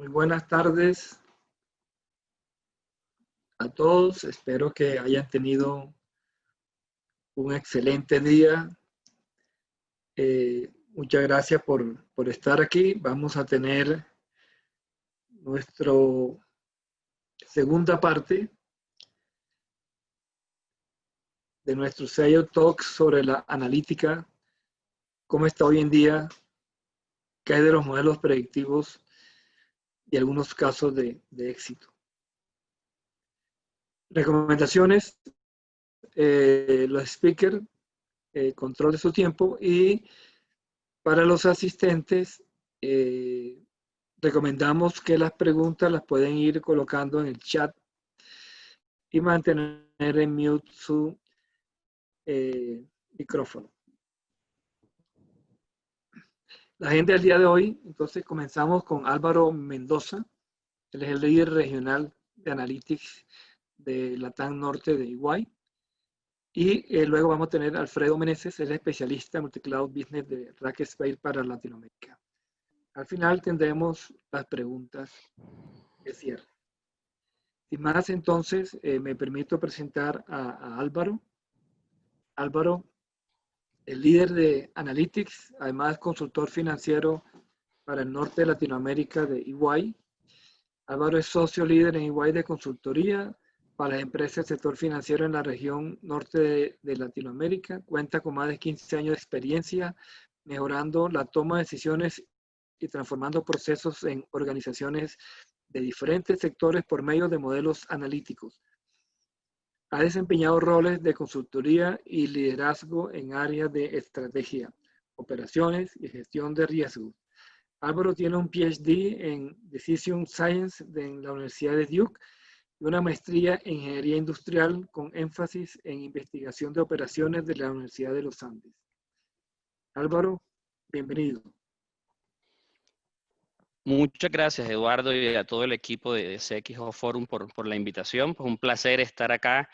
Muy buenas tardes a todos. Espero que hayan tenido un excelente día. Muchas gracias por estar aquí. Vamos a tener nuestra segunda parte de nuestro sello Talks sobre la analítica, cómo está hoy en día, qué hay de los modelos predictivos y algunos casos de éxito. Recomendaciones, los speakers, control de su tiempo, y para los asistentes, recomendamos que las preguntas las pueden ir colocando en el chat y mantener en mute su micrófono. La agenda del día de hoy, entonces comenzamos con Álvaro Mendoza. Él es el líder regional de Analytics de Latam Norte de EY. Y luego vamos a tener a Alfredo Meneses, el especialista en Multicloud Business de Rackspace para Latinoamérica. Al final tendremos las preguntas de cierre. Sin más, entonces, me permito presentar a Álvaro. Álvaro, el líder de Analytics, además consultor financiero para el norte de Latinoamérica de EY. Álvaro es socio líder en EY de consultoría para las empresas del sector financiero en la región norte de Latinoamérica. Cuenta con más de 15 años de experiencia mejorando la toma de decisiones y transformando procesos en organizaciones de diferentes sectores por medio de modelos analíticos. Ha desempeñado roles de consultoría y liderazgo en áreas de estrategia, operaciones y gestión de riesgos. Álvaro tiene un PhD en Decision Science en la Universidad de Duke y una maestría en Ingeniería Industrial con énfasis en investigación de operaciones de la Universidad de los Andes. Álvaro, bienvenido. Muchas gracias, Eduardo, y a todo el equipo de CXO Forum por la invitación. Pues un placer estar acá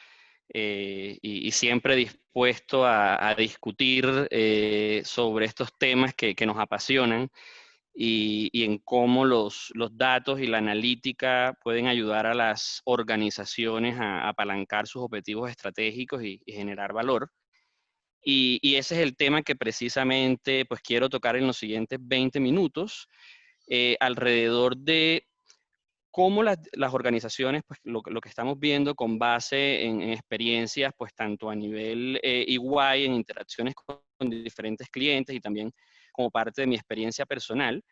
y siempre dispuesto a discutir sobre estos temas que nos apasionan y en cómo los datos y la analítica pueden ayudar a las organizaciones a apalancar sus objetivos estratégicos y generar valor. Y ese es el tema que precisamente pues quiero tocar en los siguientes 20 minutos. Alrededor de cómo las organizaciones, pues lo que estamos viendo con base en experiencias, pues tanto a nivel EY, en interacciones con diferentes clientes y también como parte de mi experiencia personal,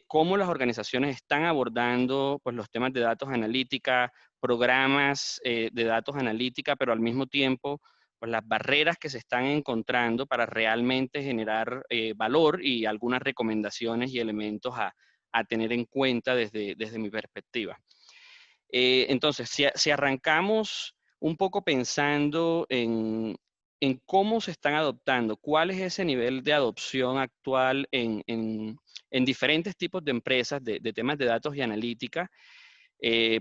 cómo las organizaciones están abordando pues los temas de datos analítica, programas de datos analítica, pero al mismo tiempo pues las barreras que se están encontrando para realmente generar valor y algunas recomendaciones y elementos a tener en cuenta desde mi perspectiva. Entonces, si arrancamos un poco pensando en cómo se están adoptando, cuál es ese nivel de adopción actual en diferentes tipos de empresas de temas de datos y analítica,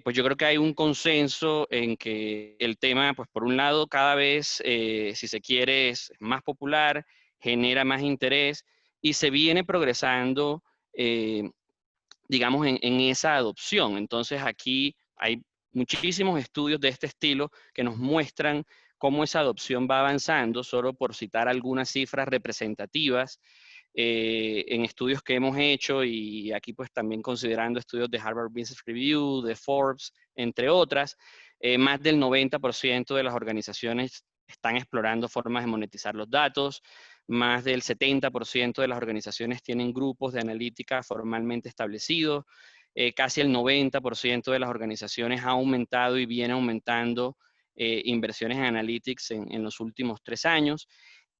pues yo creo que hay un consenso en que el tema, pues por un lado, cada vez, si se quiere, es más popular, genera más interés y se viene progresando, digamos, en esa adopción. Entonces, aquí hay muchísimos estudios de este estilo que nos muestran cómo esa adopción va avanzando, solo por citar algunas cifras representativas en estudios que hemos hecho y aquí pues también considerando estudios de Harvard Business Review, de Forbes, entre otras, más del 90% de las organizaciones están explorando formas de monetizar los datos, más del 70% de las organizaciones tienen grupos de analítica formalmente establecidos, casi el 90% de las organizaciones ha aumentado y viene aumentando inversiones en analytics en los últimos 3 años.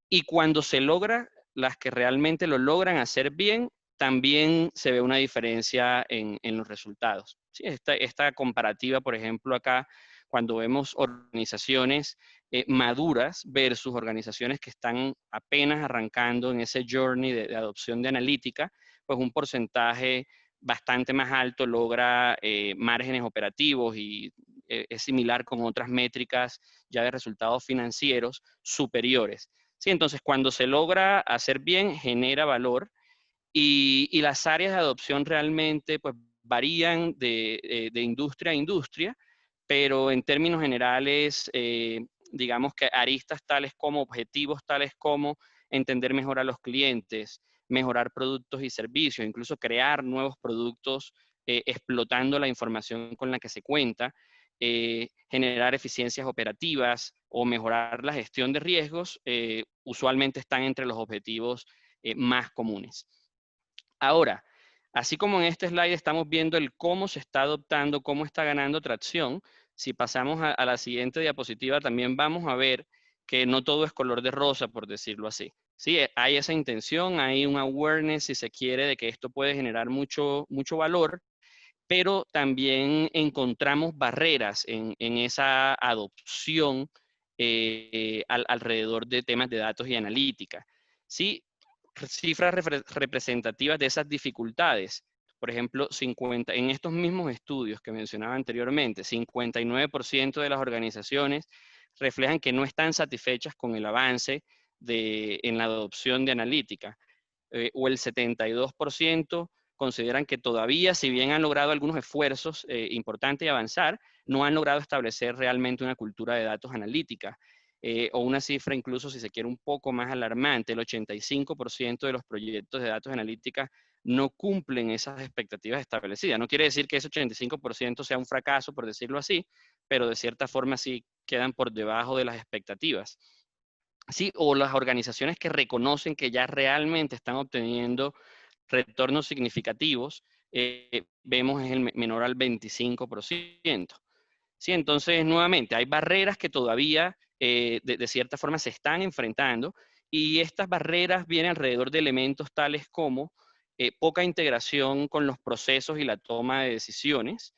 Y cuando se logra, las que realmente lo logran hacer bien, también se ve una diferencia en los resultados. Sí, esta comparativa, por ejemplo, acá, cuando vemos organizaciones maduras versus organizaciones que están apenas arrancando en ese journey de adopción de analítica, pues un porcentaje bastante más alto logra márgenes operativos y es similar con otras métricas ya de resultados financieros superiores. Sí, entonces cuando se logra hacer bien, genera valor y las áreas de adopción realmente pues varían de industria a industria, pero en términos generales, digamos que aristas tales como objetivos tales como entender mejor a los clientes, mejorar productos y servicios, incluso crear nuevos productos explotando la información con la que se cuenta, generar eficiencias operativas o mejorar la gestión de riesgos, usualmente están entre los objetivos más comunes. Ahora, así como en este slide estamos viendo el cómo se está adoptando, cómo está ganando tracción, si pasamos a la siguiente diapositiva, también vamos a ver que no todo es color de rosa, por decirlo así. Sí, hay esa intención, hay un awareness, si se quiere, de que esto puede generar mucho valor, pero también encontramos barreras en esa adopción alrededor de temas de datos y analítica. Sí, cifras representativas de esas dificultades. Por ejemplo, en estos mismos estudios que mencionaba anteriormente, 59% de las organizaciones reflejan que no están satisfechas con el avance en la adopción de analítica, o el 72% consideran que todavía, si bien han logrado algunos esfuerzos importantes y avanzar, no han logrado establecer realmente una cultura de datos analítica. O una cifra incluso, si se quiere, un poco más alarmante, el 85% de los proyectos de datos analítica no cumplen esas expectativas establecidas. No quiere decir que ese 85% sea un fracaso, por decirlo así, pero de cierta forma sí quedan por debajo de las expectativas. Sí, o las organizaciones que reconocen que ya realmente están obteniendo retornos significativos, vemos es el menor al 25%. Sí, entonces, nuevamente, hay barreras que todavía, de cierta forma, se están enfrentando, y estas barreras vienen alrededor de elementos tales como poca integración con los procesos y la toma de decisiones,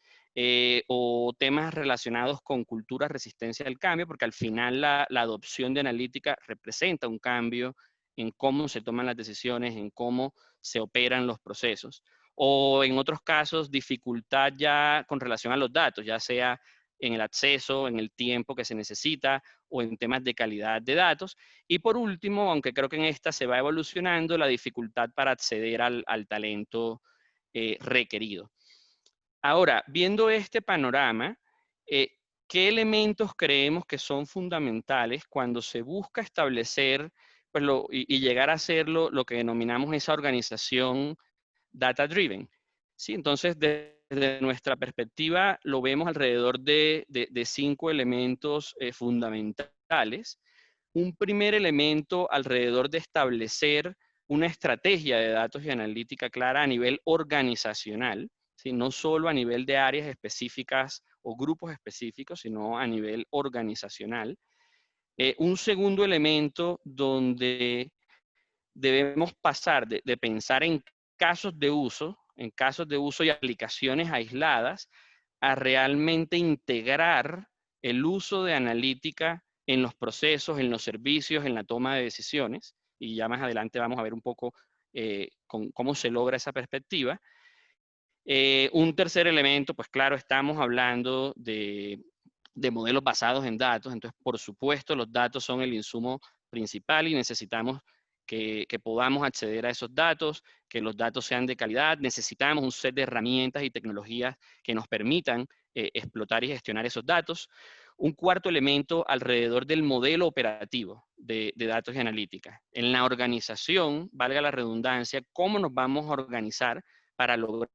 o temas relacionados con cultura resistencia al cambio, porque al final la adopción de analítica representa un cambio en cómo se toman las decisiones, en cómo se operan los procesos, o en otros casos, dificultad ya con relación a los datos, ya sea en el acceso, en el tiempo que se necesita o en temas de calidad de datos. Y por último, aunque creo que en esta se va evolucionando, la dificultad para acceder al talento requerido. Ahora, viendo este panorama, ¿qué elementos creemos que son fundamentales cuando se busca establecer pues, y llegar a hacerlo lo que denominamos esa organización data-driven? Sí, entonces, desde nuestra perspectiva, lo vemos alrededor de 5 elementos fundamentales. Un primer elemento alrededor de establecer una estrategia de datos y analítica clara a nivel organizacional, ¿sí? No solo a nivel de áreas específicas o grupos específicos, sino a nivel organizacional. Un segundo elemento donde debemos pasar de pensar en casos de uso y aplicaciones aisladas, a realmente integrar el uso de analítica en los procesos, en los servicios, en la toma de decisiones, y ya más adelante vamos a ver un poco cómo se logra esa perspectiva. Un tercer elemento, pues claro, estamos hablando de modelos basados en datos, entonces por supuesto los datos son el insumo principal y necesitamos que podamos acceder a esos datos, que los datos sean de calidad, necesitamos un set de herramientas y tecnologías que nos permitan explotar y gestionar esos datos. Un cuarto elemento alrededor del modelo operativo de datos y analítica. En la organización, valga la redundancia, ¿cómo nos vamos a organizar para lograr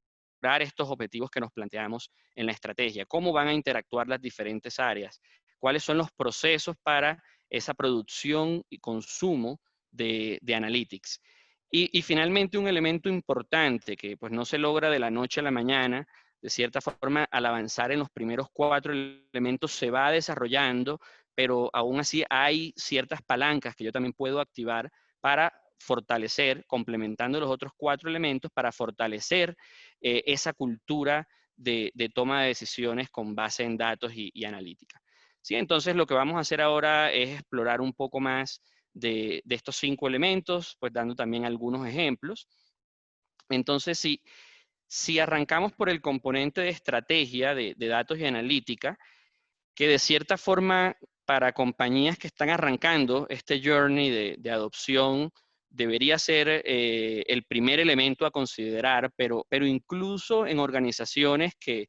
estos objetivos que nos planteamos en la estrategia? ¿Cómo van a interactuar las diferentes áreas? ¿Cuáles son los procesos para esa producción y consumo de analytics? Y finalmente, un elemento importante que pues no se logra de la noche a la mañana, de cierta forma, al avanzar en los primeros 4 elementos se va desarrollando, pero aún así hay ciertas palancas que yo también puedo activar para fortalecer, complementando los otros 4 elementos, para fortalecer esa cultura de toma de decisiones con base en datos y analítica. ¿Sí? Entonces, lo que vamos a hacer ahora es explorar un poco más de estos 5 elementos, pues dando también algunos ejemplos. Entonces, si arrancamos por el componente de estrategia de datos y analítica, que de cierta forma para compañías que están arrancando este journey de adopción debería ser el primer elemento a considerar, pero incluso en organizaciones que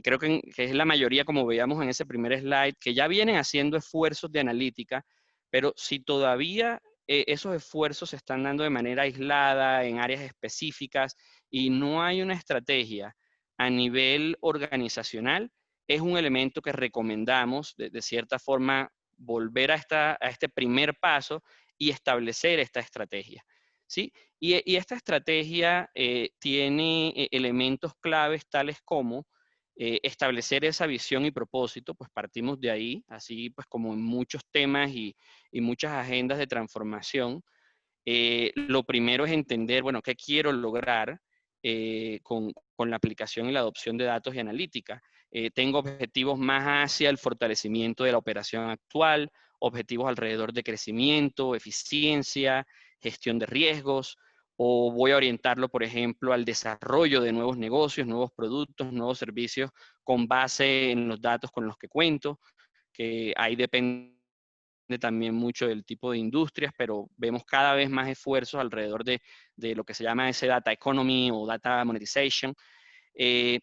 creo que es la mayoría, como veíamos en ese primer slide, que ya vienen haciendo esfuerzos de analítica, pero si todavía esos esfuerzos se están dando de manera aislada, en áreas específicas, y no hay una estrategia a nivel organizacional, es un elemento que recomendamos, de cierta forma, volver a este primer paso y establecer esta estrategia, ¿sí? Y esta estrategia tiene elementos claves tales como establecer esa visión y propósito, pues partimos de ahí, así pues como en muchos temas y muchas agendas de transformación. Lo primero es entender, bueno, qué quiero lograr con la aplicación y la adopción de datos y analítica. Tengo objetivos más hacia el fortalecimiento de la operación actual, objetivos alrededor de crecimiento, eficiencia, gestión de riesgos, o voy a orientarlo, por ejemplo, al desarrollo de nuevos negocios, nuevos productos, nuevos servicios con base en los datos con los que cuento, que ahí depende también mucho del tipo de industrias, pero vemos cada vez más esfuerzos alrededor de lo que se llama ese data economy o data monetization. Eh,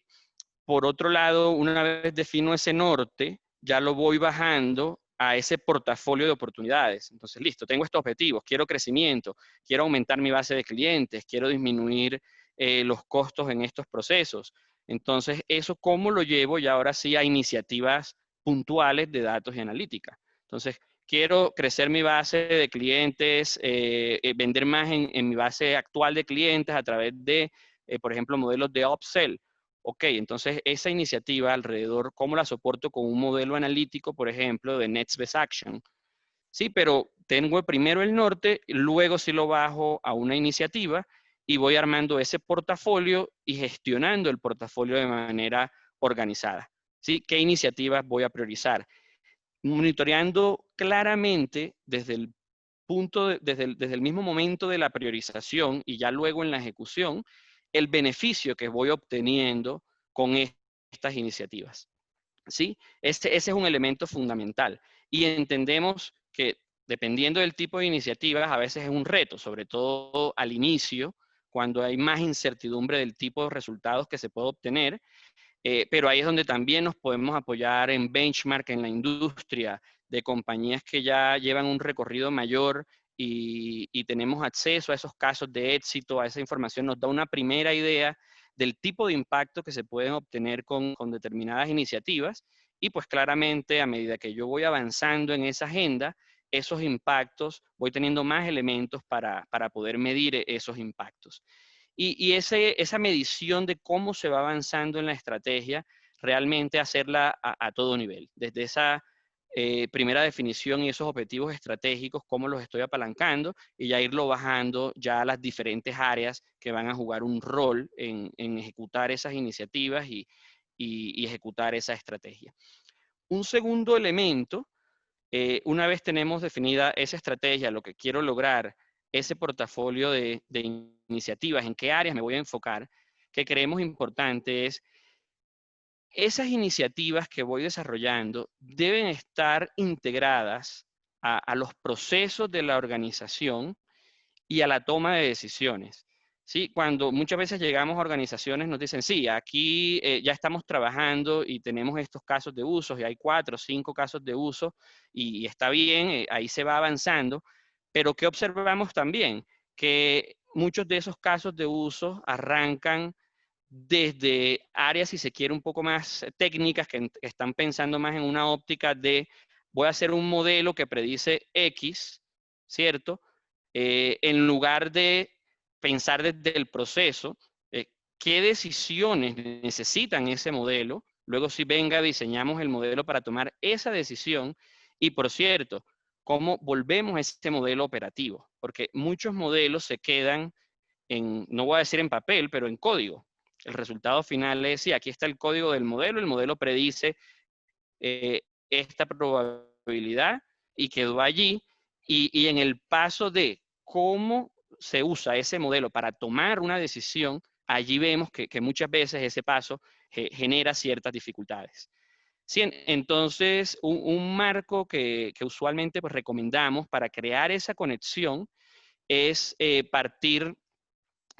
por otro lado, una vez defino ese norte, ya lo voy bajando a ese portafolio de oportunidades. Entonces, listo, tengo estos objetivos, quiero crecimiento, quiero aumentar mi base de clientes, quiero disminuir los costos en estos procesos. Entonces, eso cómo lo llevo ya ahora sí a iniciativas puntuales de datos y analítica. Entonces, quiero crecer mi base de clientes, vender más en mi base actual de clientes a través de, por ejemplo, modelos de upsell. Ok, entonces esa iniciativa alrededor, ¿cómo la soporto con un modelo analítico, por ejemplo, de Next Best Action? Sí, pero tengo primero el norte, luego sí lo bajo a una iniciativa y voy armando ese portafolio y gestionando el portafolio de manera organizada. ¿Sí? ¿Qué iniciativas voy a priorizar? Monitoreando claramente desde el desde el mismo momento de la priorización y ya luego en la ejecución, el beneficio que voy obteniendo con estas iniciativas. ¿Sí? Ese es un elemento fundamental. Y entendemos que dependiendo del tipo de iniciativas, a veces es un reto, sobre todo al inicio, cuando hay más incertidumbre del tipo de resultados que se puede obtener, pero ahí es donde también nos podemos apoyar en benchmark en la industria de compañías que ya llevan un recorrido mayor y tenemos acceso a esos casos de éxito, a esa información, nos da una primera idea del tipo de impacto que se pueden obtener con determinadas iniciativas y pues claramente a medida que yo voy avanzando en esa agenda, esos impactos, voy teniendo más elementos para poder medir esos impactos. Y esa medición de cómo se va avanzando en la estrategia, realmente hacerla a todo nivel, desde esa primera definición y esos objetivos estratégicos, cómo los estoy apalancando y ya irlo bajando ya a las diferentes áreas que van a jugar un rol en ejecutar esas iniciativas y ejecutar esa estrategia. Un segundo elemento, una vez tenemos definida esa estrategia, lo que quiero lograr, ese portafolio de iniciativas, en qué áreas me voy a enfocar, que creemos importante es esas iniciativas que voy desarrollando deben estar integradas a los procesos de la organización y a la toma de decisiones. ¿Sí? Cuando muchas veces llegamos a organizaciones nos dicen, sí, aquí ya estamos trabajando y tenemos estos casos de uso y hay 4 o 5 casos de uso y está bien, ahí se va avanzando, pero ¿qué observamos también? Que muchos de esos casos de uso arrancan desde áreas, si se quiere, un poco más técnicas, que están pensando más en una óptica de voy a hacer un modelo que predice X, ¿cierto? En lugar de pensar desde el proceso, qué decisiones necesitan ese modelo, luego si venga, diseñamos el modelo para tomar esa decisión y, por cierto, cómo volvemos a ese modelo operativo, porque muchos modelos se quedan en, no voy a decir en papel, pero en código. El resultado final es, sí, aquí está el código del modelo, el modelo predice esta probabilidad y quedó allí. Y en el paso de cómo se usa ese modelo para tomar una decisión, allí vemos que muchas veces ese paso genera ciertas dificultades. Sí, entonces, un marco que usualmente pues, recomendamos para crear esa conexión es partir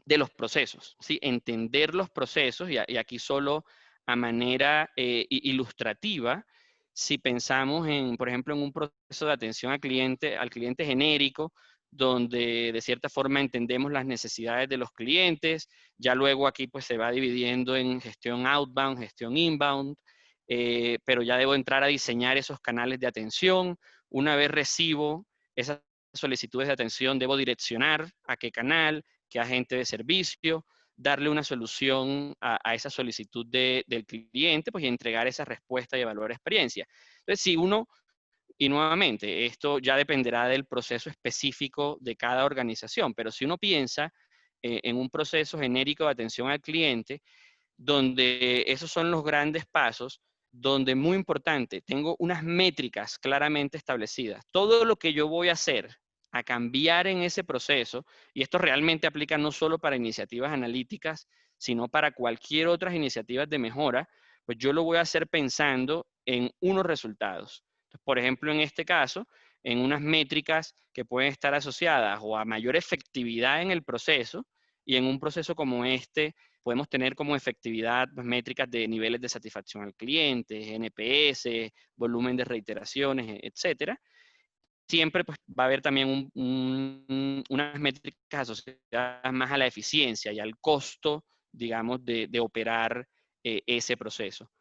de los procesos, ¿sí? Entender los procesos, y aquí solo a manera ilustrativa, si pensamos en, por ejemplo, en un proceso de atención al cliente genérico, donde de cierta forma entendemos las necesidades de los clientes, ya luego aquí pues se va dividiendo en gestión outbound, gestión inbound, pero ya debo entrar a diseñar esos canales de atención. Una vez recibo esas solicitudes de atención, debo direccionar a qué canal, qué agente de servicio, darle una solución a esa solicitud del cliente, pues y entregar esa respuesta y evaluar experiencia. Entonces, si uno, y nuevamente, esto ya dependerá del proceso específico de cada organización, pero si uno piensa en un proceso genérico de atención al cliente, donde esos son los grandes pasos, donde muy importante, tengo unas métricas claramente establecidas. Todo lo que yo voy a hacer a cambiar en ese proceso, y esto realmente aplica no solo para iniciativas analíticas, sino para cualquier otras iniciativas de mejora, pues yo lo voy a hacer pensando en unos resultados. Entonces, por ejemplo, en este caso, en unas métricas que pueden estar asociadas o a mayor efectividad en el proceso, y en un proceso como este, podemos tener como efectividad pues, métricas de niveles de satisfacción al cliente, NPS, volumen de reiteraciones, etcétera. Siempre pues, va a haber también unas métricas asociadas más a la eficiencia y al costo, digamos, de operar ese proceso.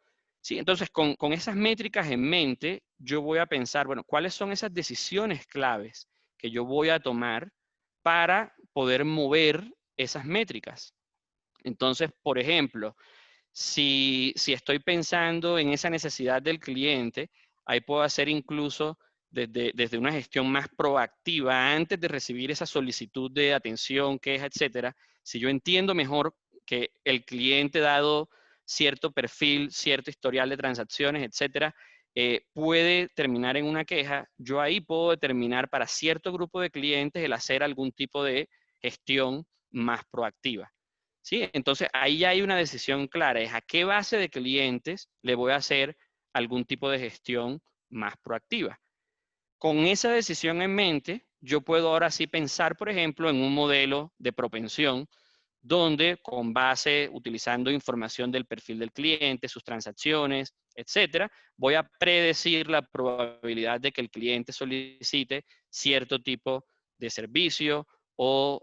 ¿Sí? Entonces, con esas métricas en mente, yo voy a pensar, bueno, ¿cuáles son esas decisiones claves que yo voy a tomar para poder mover esas métricas? Entonces, por ejemplo, si estoy pensando en esa necesidad del cliente, ahí puedo hacer incluso desde una gestión más proactiva, antes de recibir esa solicitud de atención, queja, etcétera. Si yo entiendo mejor que el cliente, dado cierto perfil, cierto historial de transacciones, etcétera, puede terminar en una queja, yo ahí puedo determinar para cierto grupo de clientes el hacer algún tipo de gestión más proactiva. ¿Sí? Entonces, ahí ya hay una decisión clara, es a qué base de clientes le voy a hacer algún tipo de gestión más proactiva. Con esa decisión en mente, yo puedo ahora sí pensar, por ejemplo, en un modelo de propensión, donde con base, utilizando información del perfil del cliente, sus transacciones, etcétera, voy a predecir la probabilidad de que el cliente solicite cierto tipo de servicio o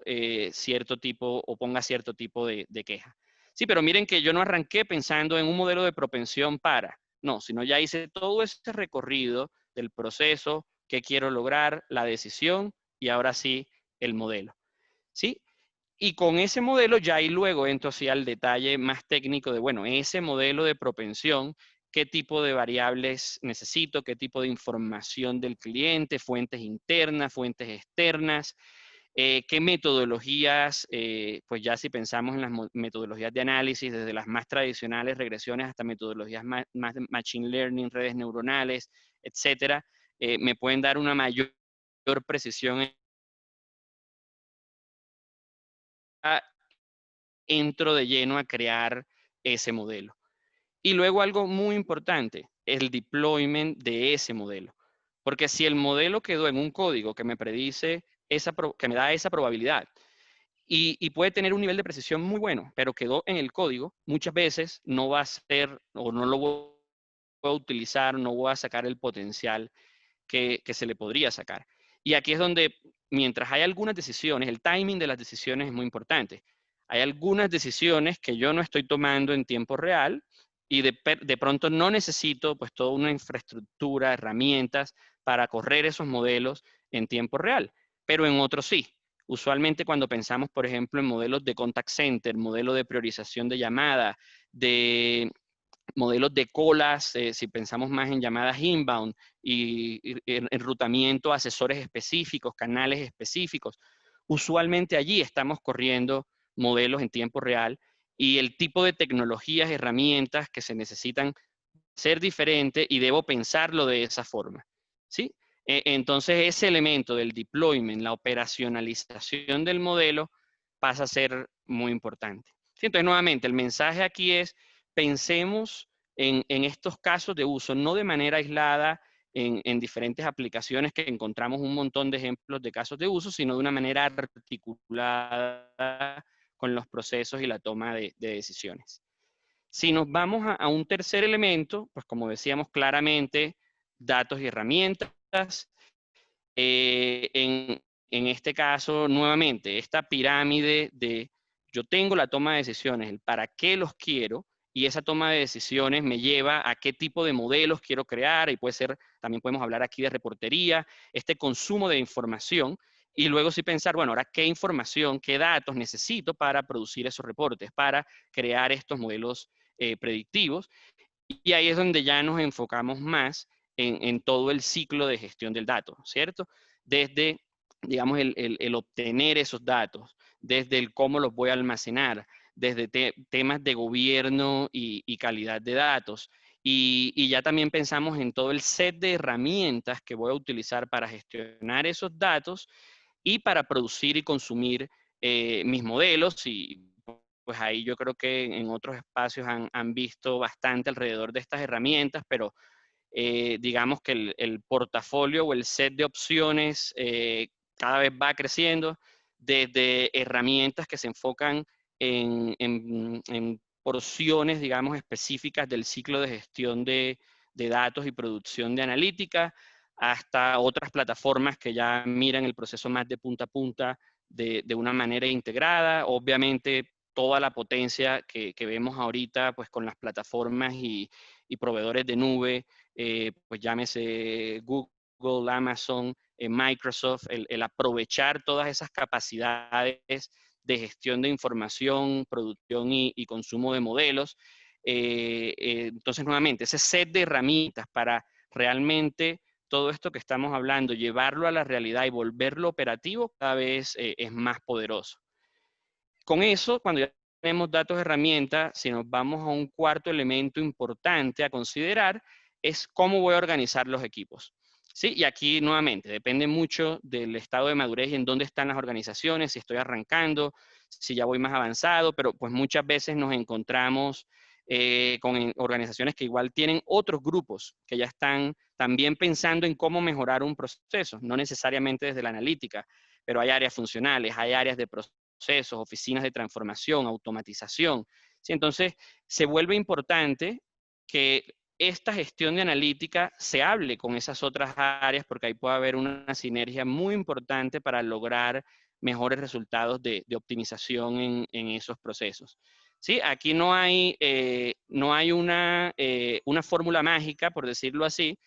cierto tipo, o ponga cierto tipo de queja. Sí, pero miren que yo no arranqué pensando en un modelo de propensión para, no, sino ya hice todo este recorrido del proceso, qué quiero lograr, la decisión y ahora sí el modelo. ¿Sí? Y con ese modelo ya ahí luego entro así al detalle más técnico de, bueno, ese modelo de propensión, qué tipo de variables necesito, qué tipo de información del cliente, fuentes internas, fuentes externas, qué metodologías, pues ya si pensamos en las metodologías de análisis, desde las más tradicionales, regresiones, hasta metodologías más de machine learning, redes neuronales, etcétera, me pueden dar una mayor precisión. Entro de lleno a crear ese modelo. Y luego algo muy importante, el deployment de ese modelo. Porque si el modelo quedó en un código que me predice, que me da esa probabilidad, y puede tener un nivel de precisión muy bueno, pero quedó en el código, muchas veces no va a ser, o no lo voy a utilizar, no voy a sacar el potencial que se le podría sacar. Y aquí es donde, mientras hay algunas decisiones, el timing de las decisiones es muy importante. Hay algunas decisiones que yo no estoy tomando en tiempo real y de pronto no necesito pues toda una infraestructura, herramientas para correr esos modelos en tiempo real, pero en otros sí. Usualmente cuando pensamos, por ejemplo, en modelos de contact center, modelo de priorización de llamada, de modelos de colas, si pensamos más en llamadas inbound y enrutamiento a asesores específicos, canales específicos, usualmente allí estamos corriendo modelos en tiempo real y el tipo de tecnologías, herramientas que se necesitan ser diferente y debo pensarlo de esa forma. ¿Sí? Entonces ese elemento del deployment, la operacionalización del modelo pasa a ser muy importante. ¿Sí? Entonces nuevamente el mensaje aquí es pensemos en estos casos de uso, no de manera aislada, en diferentes aplicaciones que encontramos un montón de ejemplos de casos de uso, sino de una manera articulada con los procesos y la toma de decisiones. Si nos vamos a un tercer elemento, pues como decíamos claramente, datos y herramientas. En este caso, nuevamente, esta pirámide de yo tengo la toma de decisiones, el para qué los quiero, y esa toma de decisiones me lleva a qué tipo de modelos quiero crear, y puede ser, también podemos hablar aquí de reportería, este consumo de información, y luego sí pensar, bueno, ahora qué información, qué datos necesito para producir esos reportes, para crear estos modelos predictivos, y ahí es donde ya nos enfocamos más en todo el ciclo de gestión del dato, ¿cierto? Desde, digamos, el obtener esos datos, desde el cómo los voy a almacenar, desde temas de gobierno y calidad de datos. Y ya también pensamos en todo el set de herramientas que voy a utilizar para gestionar esos datos y para producir y consumir mis modelos. Y pues ahí yo creo que en otros espacios han visto bastante alrededor de estas herramientas, pero digamos que el portafolio o el set de opciones cada vez va creciendo, desde herramientas que se enfocan en porciones, digamos, específicas del ciclo de gestión de datos y producción de analítica, hasta otras plataformas que ya miran el proceso más de punta a punta de una manera integrada. Obviamente, toda la potencia que vemos ahorita, pues con las plataformas y proveedores de nube, pues llámese Google, Amazon, Microsoft, el aprovechar todas esas capacidades de gestión de información, producción y consumo de modelos. Entonces, nuevamente, ese set de herramientas para realmente todo esto que estamos hablando, llevarlo a la realidad y volverlo operativo, cada vez es más poderoso. Con eso, cuando ya tenemos datos herramientas, si nos vamos a un cuarto elemento importante a considerar, es cómo voy a organizar los equipos. ¿Sí? Y aquí nuevamente, depende mucho del estado de madurez y en dónde están las organizaciones, si estoy arrancando, si ya voy más avanzado, pero pues muchas veces nos encontramos con organizaciones que igual tienen otros grupos que ya están también pensando en cómo mejorar un proceso, no necesariamente desde la analítica, pero hay áreas funcionales, hay áreas de procesos, oficinas de transformación, automatización. ¿Sí? Entonces, se vuelve importante que esta gestión de analítica se hable con esas otras áreas porque ahí puede haber una sinergia muy importante para lograr mejores resultados de optimización en esos procesos. ¿Sí? Aquí no hay una fórmula mágica, por decirlo así.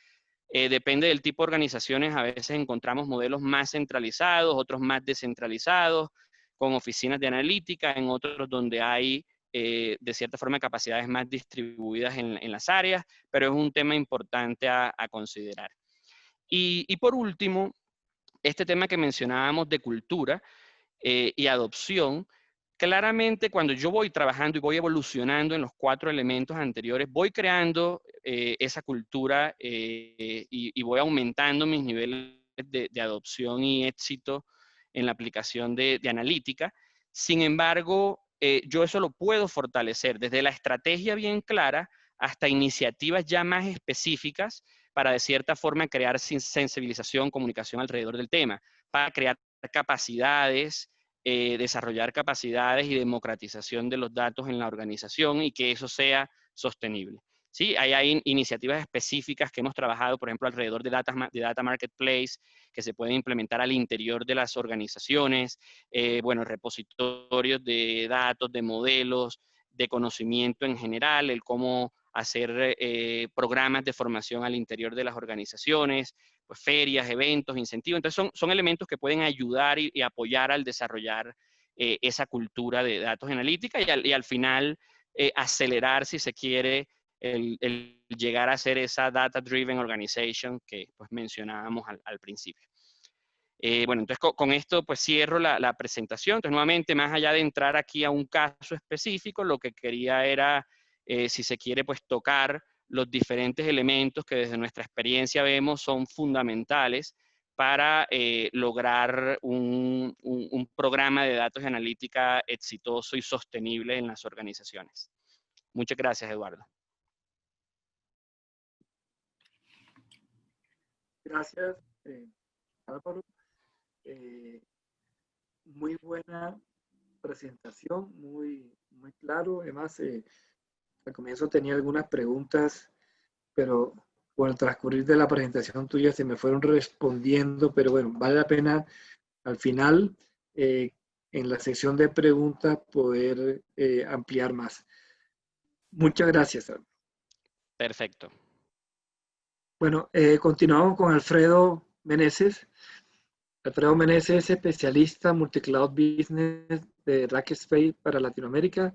Depende del tipo de organizaciones, a veces encontramos modelos más centralizados, otros más descentralizados, con oficinas de analítica, en otros donde hay de cierta forma capacidades más distribuidas en las áreas, pero es un tema importante a considerar. Y por último, este tema que mencionábamos de cultura y adopción, claramente cuando yo voy trabajando y voy evolucionando en los 4 elementos anteriores, voy creando esa cultura y voy aumentando mis niveles de adopción y éxito en la aplicación de analítica. Sin embargo, yo eso lo puedo fortalecer desde la estrategia bien clara hasta iniciativas ya más específicas para de cierta forma crear sensibilización, comunicación alrededor del tema, para crear capacidades, desarrollar capacidades y democratización de los datos en la organización y que eso sea sostenible. Sí, hay iniciativas específicas que hemos trabajado, por ejemplo, alrededor de Data Marketplace, que se pueden implementar al interior de las organizaciones, bueno, repositorios de datos, de modelos, de conocimiento en general, el cómo hacer programas de formación al interior de las organizaciones, pues ferias, eventos, incentivos. Entonces son elementos que pueden ayudar y apoyar al desarrollar esa cultura de datos analítica y al final acelerar, si se quiere, el llegar a ser esa data-driven organization que pues mencionábamos al principio. Bueno, entonces con esto pues cierro la presentación. Entonces nuevamente, más allá de entrar aquí a un caso específico, lo que quería era, si se quiere, pues tocar los diferentes elementos que desde nuestra experiencia vemos son fundamentales para lograr un programa de datos y analítica exitoso y sostenible en las organizaciones. Muchas gracias, Eduardo. Gracias, Álvaro. Muy buena presentación, muy claro. Además, al comienzo tenía algunas preguntas, pero por el transcurrir de la presentación tuya se me fueron respondiendo, pero bueno, vale la pena al final, en la sección de preguntas, poder ampliar más. Muchas gracias. Perfecto. Bueno, continuamos con Alfredo Meneses. Alfredo Meneses es especialista multicloud business de Rackspace para Latinoamérica.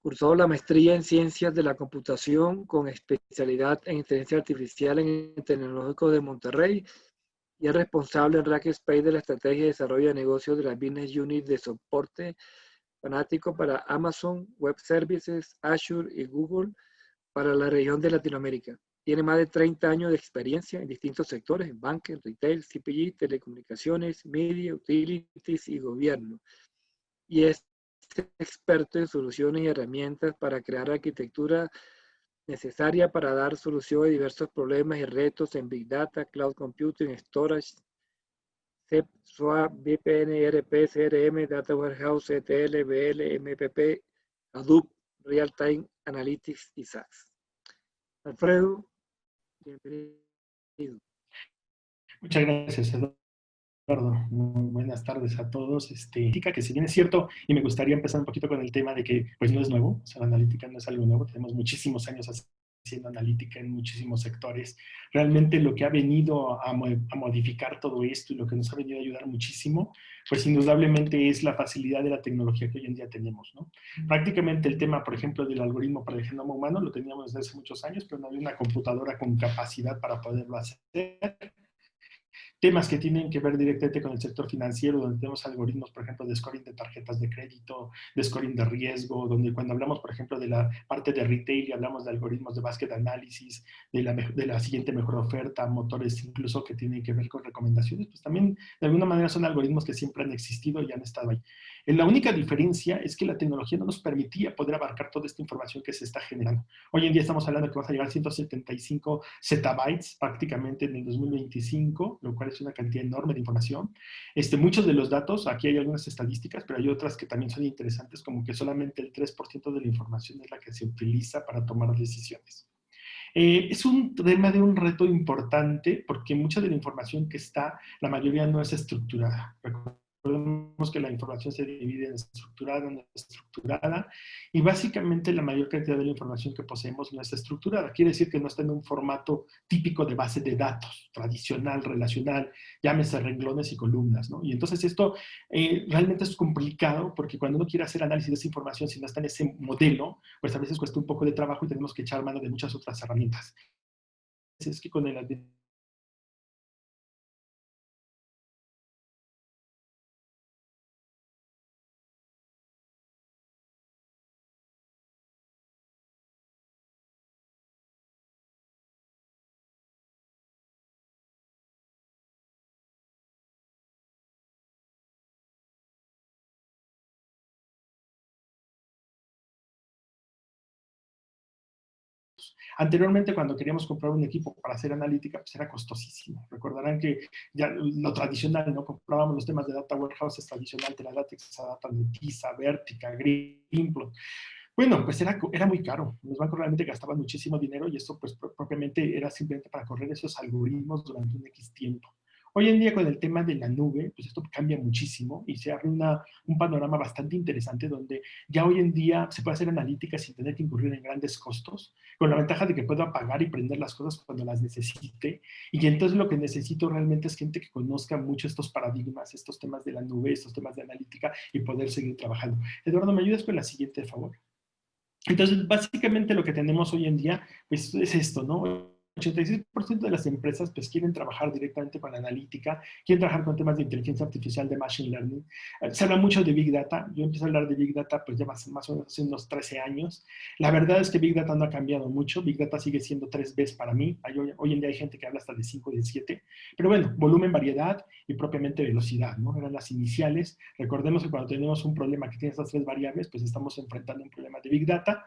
Cursó la maestría en Ciencias de la Computación con especialidad en Inteligencia Artificial en el Tecnológico de Monterrey y es responsable en Rackspace de la estrategia de desarrollo de negocios de la Business Unit de soporte fanático para Amazon Web Services, Azure y Google para la región de Latinoamérica. Tiene más de 30 años de experiencia en distintos sectores, en banking, retail, CPG, telecomunicaciones, media, utilities y gobierno. Y es experto en soluciones y herramientas para crear arquitectura necesaria para dar solución a diversos problemas y retos en Big Data, Cloud Computing, Storage, SEP, SWAP, VPN, ERP, CRM, Data Warehouse, ETL, BL, MPP, Hadoop, Real Time Analytics y SaaS. Alfredo, bienvenido. Muchas gracias, Eduardo. Muy buenas tardes a todos. Que si bien es cierto, y me gustaría empezar un poquito con el tema de que pues no es nuevo, o sea, la analítica no es algo nuevo, tenemos muchísimos años haciendo analítica en muchísimos sectores. Realmente lo que ha venido a modificar todo esto y lo que nos ha venido a ayudar muchísimo, pues indudablemente es la facilidad de la tecnología que hoy en día tenemos, ¿no? Prácticamente el tema, por ejemplo, del algoritmo para el genoma humano lo teníamos desde hace muchos años, pero no había una computadora con capacidad para poderlo hacer. Temas que tienen que ver directamente con el sector financiero, donde tenemos algoritmos, por ejemplo, de scoring de tarjetas de crédito, de scoring de riesgo, donde cuando hablamos, por ejemplo, de la parte de retail y hablamos de algoritmos de basket análisis, de la siguiente mejor oferta, motores incluso que tienen que ver con recomendaciones, pues también de alguna manera son algoritmos que siempre han existido y han estado ahí. La única diferencia es que la tecnología no nos permitía poder abarcar toda esta información que se está generando. Hoy en día estamos hablando que vamos a llegar a 175 zettabytes prácticamente en el 2025, lo cual es una cantidad enorme de información. Muchos de los datos, aquí hay algunas estadísticas, pero hay otras que también son interesantes, como que solamente el 3% de la información es la que se utiliza para tomar decisiones. Es un tema de un reto importante porque mucha de la información que está, la mayoría no es estructurada. Recordemos que la información se divide en estructurada, no estructurada, y básicamente la mayor cantidad de la información que poseemos no es estructurada. Quiere decir que no está en un formato típico de base de datos, tradicional, relacional, llámese renglones y columnas, ¿no? Y entonces esto realmente es complicado porque cuando uno quiere hacer análisis de esa información, si no está en ese modelo, pues a veces cuesta un poco de trabajo y tenemos que echar mano de muchas otras herramientas. Es que con el Anteriormente, cuando queríamos comprar un equipo para hacer analítica, pues era costosísimo. Recordarán que ya lo tradicional, ¿no? Comprábamos los temas de data warehouses tradicional, Teradata, Exadata, Netezza, Vertica, Greenplot. Bueno, pues era muy caro. Los bancos realmente gastaban muchísimo dinero y esto pues propiamente era simplemente para correr esos algoritmos durante un X tiempo. Hoy en día con el tema de la nube, pues esto cambia muchísimo y se abre un panorama bastante interesante donde ya hoy en día se puede hacer analítica sin tener que incurrir en grandes costos, con la ventaja de que puedo apagar y prender las cosas cuando las necesite. Y entonces lo que necesito realmente es gente que conozca mucho estos paradigmas, estos temas de la nube, estos temas de analítica y poder seguir trabajando. Eduardo, ¿me ayudas con la siguiente, por favor? Entonces, básicamente lo que tenemos hoy en día, pues es esto, ¿no? 86% de las empresas pues quieren trabajar directamente con la analítica, quieren trabajar con temas de inteligencia artificial, de machine learning. Se habla mucho de Big Data. Yo empecé a hablar de Big Data pues ya más o menos hace unos 13 años. La verdad es que Big Data no ha cambiado mucho. Big Data sigue siendo 3 Bs para mí. Hoy en día hay gente que habla hasta de 5 y de 7. Pero bueno, volumen, variedad y propiamente velocidad, ¿no? Eran las iniciales. Recordemos que cuando tenemos un problema que tiene estas 3 variables, pues estamos enfrentando un problema de Big Data.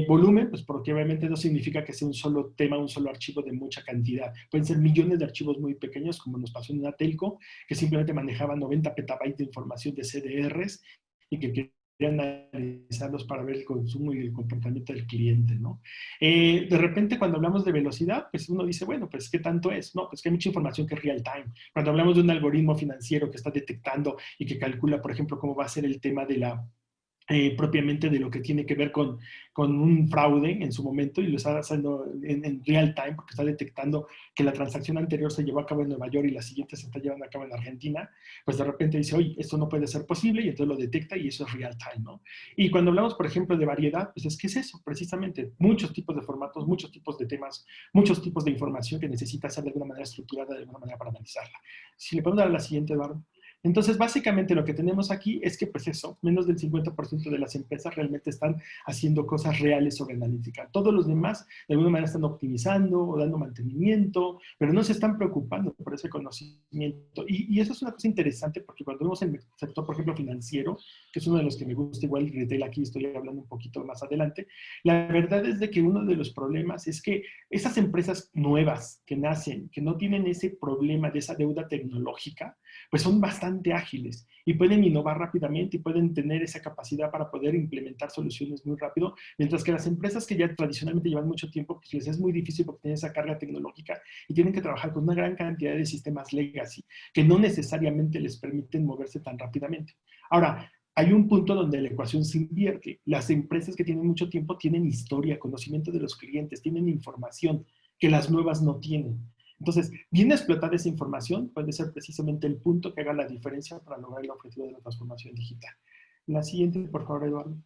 Volumen, pues porque obviamente no significa que sea un solo tema, un solo archivo de mucha cantidad. Pueden ser millones de archivos muy pequeños, como nos pasó en una telco, que simplemente manejaba 90 petabytes de información de CDRs y que querían analizarlos para ver el consumo y el comportamiento del cliente, ¿no? De repente, cuando hablamos de velocidad, pues uno dice, bueno, pues, ¿qué tanto es? No, pues que hay mucha información que es real time. Cuando hablamos de un algoritmo financiero que está detectando y que calcula, por ejemplo, cómo va a ser el tema de la propiamente de lo que tiene que ver con un fraude en su momento, y lo está haciendo en real time porque está detectando que la transacción anterior se llevó a cabo en Nueva York y la siguiente se está llevando a cabo en Argentina, pues de repente dice, oye, esto no puede ser posible, y entonces lo detecta y eso es real time, ¿no? Y cuando hablamos, por ejemplo, de variedad, pues es que es eso, precisamente, muchos tipos de formatos, muchos tipos de temas, muchos tipos de información que necesita ser de alguna manera estructurada, de alguna manera para analizarla. Si le podemos dar a la siguiente, Eduardo. Entonces, básicamente lo que tenemos aquí es que, pues eso, menos del 50% de las empresas realmente están haciendo cosas reales sobre analítica. Todos los demás, de alguna manera, están optimizando o dando mantenimiento, pero no se están preocupando por ese conocimiento. Y eso es una cosa interesante, porque cuando vemos el sector, por ejemplo, financiero, que es uno de los que me gusta, igual retail, aquí estoy hablando un poquito más adelante, la verdad es de que uno de los problemas es que esas empresas nuevas que nacen, que no tienen ese problema de esa deuda tecnológica, pues son bastante ágiles y pueden innovar rápidamente y pueden tener esa capacidad para poder implementar soluciones muy rápido, mientras que las empresas que ya tradicionalmente llevan mucho tiempo, pues les es muy difícil porque tienen esa carga tecnológica y tienen que trabajar con una gran cantidad de sistemas legacy que no necesariamente les permiten moverse tan rápidamente. Ahora, hay un punto donde la ecuación se invierte. Las empresas que tienen mucho tiempo tienen historia, conocimiento de los clientes, tienen información que las nuevas no tienen. Entonces, bien explotar esa información puede ser precisamente el punto que haga la diferencia para lograr el objetivo de la transformación digital. La siguiente, por favor, Eduardo.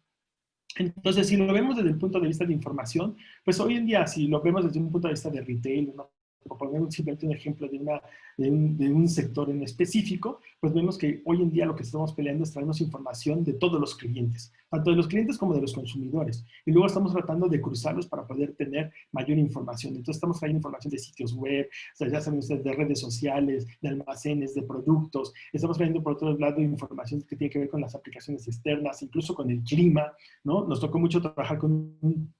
Entonces, si lo vemos desde el punto de vista de información, pues hoy en día, si lo vemos desde un punto de vista de retail, ¿no? Por poner simplemente un ejemplo de un sector en específico, pues vemos que hoy en día lo que estamos peleando es traernos información de todos los clientes, tanto de los clientes como de los consumidores. Y luego estamos tratando de cruzarlos para poder tener mayor información. Entonces estamos trayendo información de sitios web, o sea, ya saben ustedes, de redes sociales, de almacenes, de productos. Estamos trayendo por otro lado información que tiene que ver con las aplicaciones externas, incluso con el clima, ¿no? Nos tocó mucho trabajar con un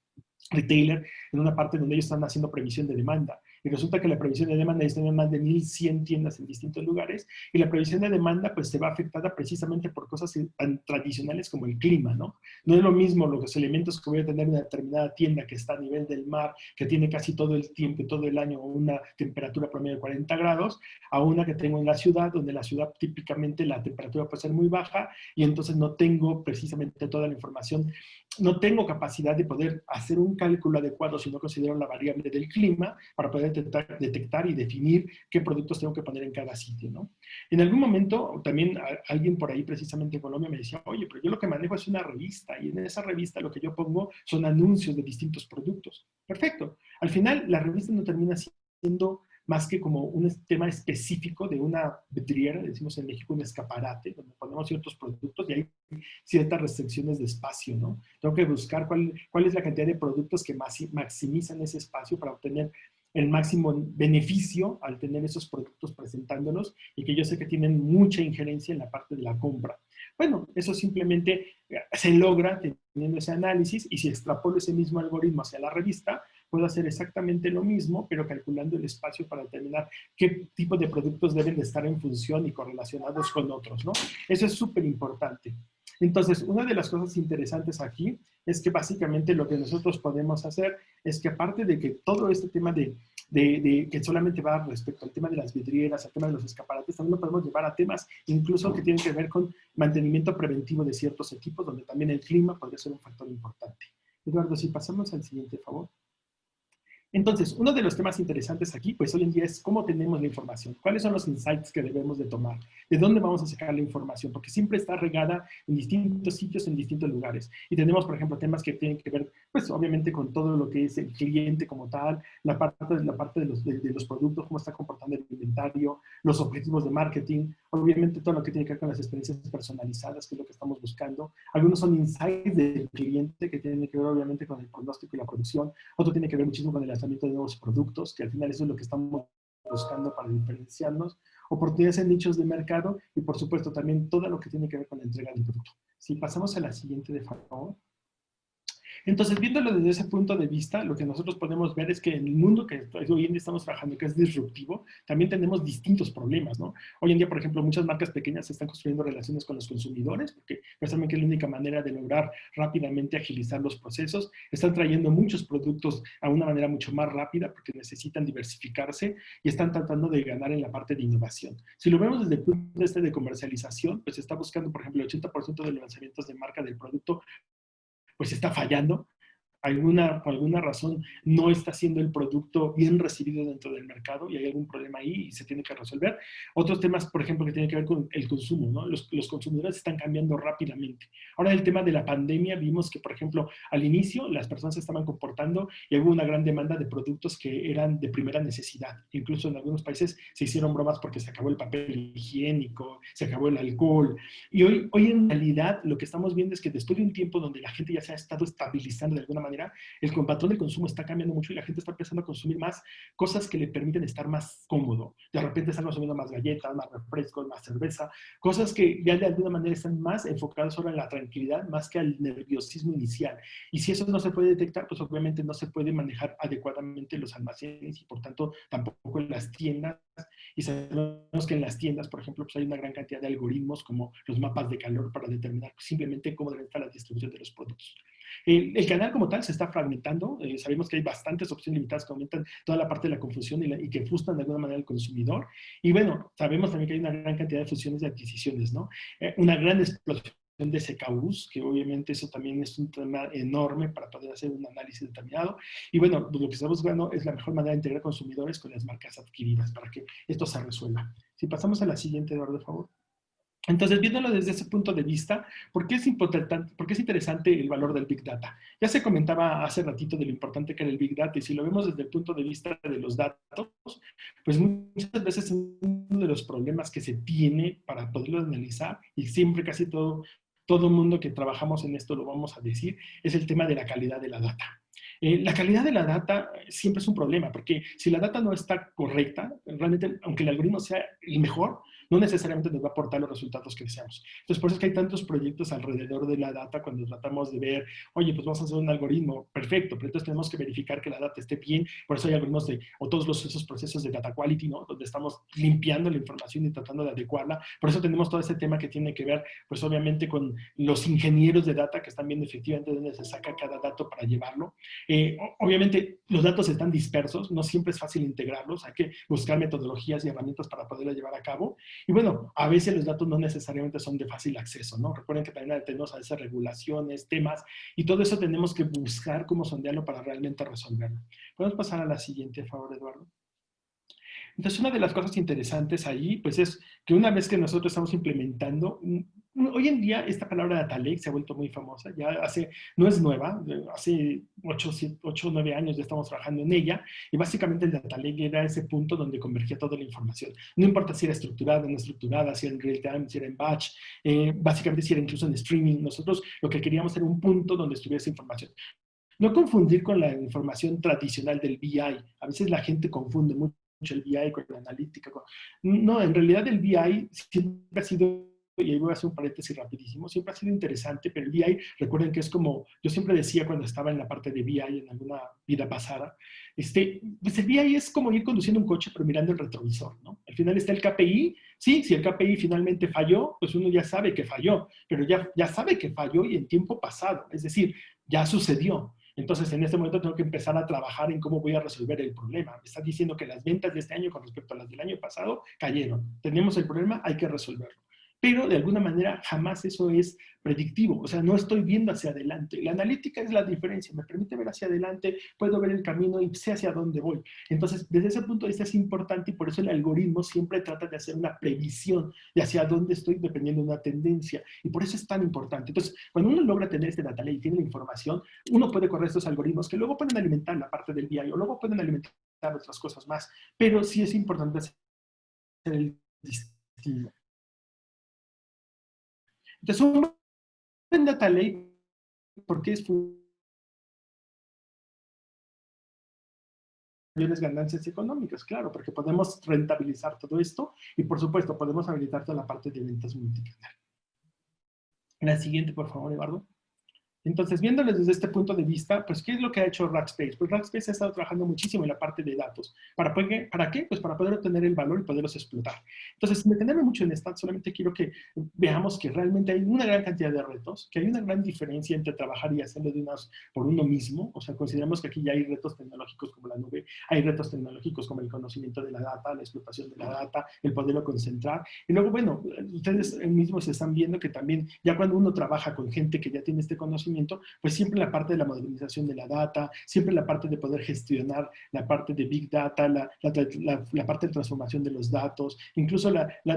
retailer en una parte donde ellos están haciendo previsión de demanda. Y resulta que la previsión de demanda, ellos tienen más de 1,100 tiendas en distintos lugares, y la previsión de demanda pues se va afectada precisamente por cosas tan tradicionales como el clima, ¿no? No es lo mismo los elementos que voy a tener en una determinada tienda que está a nivel del mar, que tiene casi todo el tiempo y todo el año una temperatura promedio de 40 grados, a una que tengo en la ciudad, donde la ciudad típicamente la temperatura puede ser muy baja, y entonces no tengo precisamente toda la información, no tengo capacidad de poder hacer un cálculo adecuado si no considero la variable del clima para poder detectar y definir qué productos tengo que poner en cada sitio, ¿no? En algún momento también alguien por ahí precisamente en Colombia me decía, oye, pero yo lo que manejo es una revista, y en esa revista lo que yo pongo son anuncios de distintos productos. Perfecto. Al final la revista no termina siendo más que como un tema específico de una vidriera, decimos en México un escaparate, donde ponemos ciertos productos y hay ciertas restricciones de espacio, ¿no? Tengo que buscar cuál es la cantidad de productos que maximizan ese espacio para obtener el máximo beneficio al tener esos productos presentándolos, y que yo sé que tienen mucha injerencia en la parte de la compra. Bueno, eso simplemente se logra teniendo ese análisis, y si extrapolo ese mismo algoritmo hacia la revista, puedo hacer exactamente lo mismo, pero calculando el espacio para determinar qué tipo de productos deben de estar en función y correlacionados con otros, ¿no? Eso es súper importante. Entonces, una de las cosas interesantes aquí es que básicamente lo que nosotros podemos hacer es que, aparte de que todo este tema que solamente va respecto al tema de las vidrieras, al tema de los escaparates, también lo podemos llevar a temas incluso que tienen que ver con mantenimiento preventivo de ciertos equipos, donde también el clima podría ser un factor importante. Eduardo, si pasamos al siguiente, por favor. Entonces, uno de los temas interesantes aquí, pues hoy en día, es cómo tenemos la información, cuáles son los insights que debemos de tomar, de dónde vamos a sacar la información, porque siempre está regada en distintos sitios, en distintos lugares. Y tenemos, por ejemplo, temas que tienen que ver, pues obviamente con todo lo que es el cliente como tal, la parte de los productos, cómo está comportando el inventario, los objetivos de marketing, obviamente todo lo que tiene que ver con las experiencias personalizadas, que es lo que estamos buscando. Algunos son insights del cliente que tienen que ver obviamente con el pronóstico y la producción, otro tiene que ver muchísimo con el lanzamiento de nuevos productos, que al final eso es lo que estamos buscando para diferenciarnos, oportunidades en nichos de mercado, y por supuesto también todo lo que tiene que ver con la entrega del producto. Si pasamos a la siguiente, de favor. Entonces, viéndolo desde ese punto de vista, lo que nosotros podemos ver es que en el mundo que hoy en día estamos trabajando, que es disruptivo, también tenemos distintos problemas, ¿no? Hoy en día, por ejemplo, muchas marcas pequeñas están construyendo relaciones con los consumidores, porque pensaban que es la única manera de lograr rápidamente agilizar los procesos. Están trayendo muchos productos a una manera mucho más rápida, porque necesitan diversificarse y están tratando de ganar en la parte de innovación. Si lo vemos desde el punto de vista de comercialización, pues está buscando, por ejemplo, el 80% de los lanzamientos de marca del producto pues está fallando. Por alguna razón no está siendo el producto bien recibido dentro del mercado y hay algún problema ahí y se tiene que resolver. Otros temas, por ejemplo, que tienen que ver con el consumo, ¿no? Los consumidores están cambiando rápidamente. Ahora, el tema de la pandemia, vimos que, por ejemplo, al inicio las personas se estaban comportando y hubo una gran demanda de productos que eran de primera necesidad. Incluso en algunos países se hicieron bromas porque se acabó el papel higiénico, se acabó el alcohol. Y hoy en realidad lo que estamos viendo es que después de un tiempo donde la gente ya se ha estado estabilizando de alguna manera, el patrón del consumo está cambiando mucho y la gente está empezando a consumir más cosas que le permiten estar más cómodo. De repente están consumiendo más galletas, más refrescos, más cerveza, cosas que ya de alguna manera están más enfocadas ahora en la tranquilidad más que al nerviosismo inicial. Y si eso no se puede detectar, pues obviamente no se puede manejar adecuadamente los almacenes y por tanto tampoco en las tiendas. Y sabemos que en las tiendas, por ejemplo, pues hay una gran cantidad de algoritmos como los mapas de calor para determinar simplemente cómo debe estar la distribución de los productos. El canal como tal se está fragmentando. Sabemos que hay bastantes opciones limitadas que aumentan toda la parte de la confusión y que frustran de alguna manera al consumidor. Y bueno, sabemos también que hay una gran cantidad de fusiones y adquisiciones, ¿no? Una gran explosión de SKUs, que obviamente eso también es un tema enorme para poder hacer un análisis determinado. Y bueno, pues lo que estamos buscando es la mejor manera de integrar consumidores con las marcas adquiridas para que esto se resuelva. Si pasamos a la siguiente, Eduardo, por favor. Entonces, viéndolo desde ese punto de vista, ¿por qué es interesante el valor del Big Data? Ya se comentaba hace ratito de lo importante que era el Big Data, y si lo vemos desde el punto de vista de los datos, pues muchas veces uno de los problemas que se tiene para poderlo analizar, y siempre casi todo mundo que trabajamos en esto lo vamos a decir, es el tema de la calidad de la data. La calidad de la data siempre es un problema, porque si la data no está correcta, realmente, aunque el algoritmo sea el mejor, no necesariamente nos va a aportar los resultados que deseamos. Entonces, por eso es que hay tantos proyectos alrededor de la data cuando tratamos de ver, oye, pues vamos a hacer un algoritmo perfecto, pero entonces tenemos que verificar que la data esté bien. Por eso hay algoritmos o todos esos procesos de data quality, ¿no? Donde estamos limpiando la información y tratando de adecuarla. Por eso tenemos todo ese tema que tiene que ver, pues obviamente, con los ingenieros de data que están viendo efectivamente de dónde se saca cada dato para llevarlo. Obviamente, los datos están dispersos, no siempre es fácil integrarlos, hay que buscar metodologías y herramientas para poderlo llevar a cabo. Y bueno, a veces los datos no necesariamente son de fácil acceso, ¿no? Recuerden que también tenemos a veces regulaciones, temas, y todo eso tenemos que buscar cómo sondearlo para realmente resolverlo. ¿Podemos pasar a la siguiente, por favor, Eduardo? Entonces, una de las cosas interesantes ahí, pues es que una vez que nosotros estamos implementando, hoy en día esta palabra data lake se ha vuelto muy famosa, ya no es nueva, hace 8 o 9 años ya estamos trabajando en ella, y básicamente el data lake era ese punto donde convergía toda la información. No importa si era estructurada, no estructurada, si era en real time, si era en batch, básicamente si era incluso en streaming, nosotros lo que queríamos era un punto donde estuviera esa información. No confundir con la información tradicional del BI. A veces la gente confunde mucho el BI con la analítica. No, en realidad el BI siempre ha sido, y ahí voy a hacer un paréntesis rapidísimo, siempre ha sido interesante, pero el BI, recuerden que es como, yo siempre decía cuando estaba en la parte de BI en alguna vida pasada, pues el BI es como ir conduciendo un coche pero mirando el retrovisor, ¿no? Al final está el KPI, sí, si el KPI finalmente falló, pues uno ya sabe que falló, pero ya sabe que falló y en tiempo pasado, es decir, ya sucedió. Entonces, en este momento tengo que empezar a trabajar en cómo voy a resolver el problema. Me está diciendo que las ventas de este año con respecto a las del año pasado cayeron. Tenemos el problema, hay que resolverlo. Pero de alguna manera jamás eso es predictivo, o sea, no estoy viendo hacia adelante. La analítica es la diferencia, me permite ver hacia adelante, puedo ver el camino y sé hacia dónde voy. Entonces, desde ese punto de vista es importante y por eso el algoritmo siempre trata de hacer una previsión de hacia dónde estoy dependiendo de una tendencia y por eso es tan importante. Entonces, cuando uno logra tener este data lake y tiene la información, uno puede correr estos algoritmos que luego pueden alimentar la parte del BI o luego pueden alimentar otras cosas más, pero sí es importante hacer el distingo. Entonces, un buen data lake, ¿por qué es mayores ganancias económicas? Claro, porque podemos rentabilizar todo esto y, por supuesto, podemos habilitar toda la parte de ventas multicanal. La siguiente, por favor, Eduardo. Entonces, viéndoles desde este punto de vista, pues, ¿qué es lo que ha hecho Rackspace? Pues Rackspace ha estado trabajando muchísimo en la parte de datos. ¿Para qué? Pues para poder obtener el valor y poderlos explotar. Entonces, sin detenerme mucho en esta, solamente quiero que veamos que realmente hay una gran cantidad de retos, que hay una gran diferencia entre trabajar y hacerlo por uno mismo. O sea, consideramos que aquí ya hay retos tecnológicos como la nube, hay retos tecnológicos como el conocimiento de la data, la explotación de la data, el poderlo concentrar. Y luego, bueno, ustedes mismos están viendo que también, ya cuando uno trabaja con gente que ya tiene este conocimiento, pues siempre la parte de la modernización de la data, siempre la parte de poder gestionar la parte de Big Data, la parte de transformación de los datos, incluso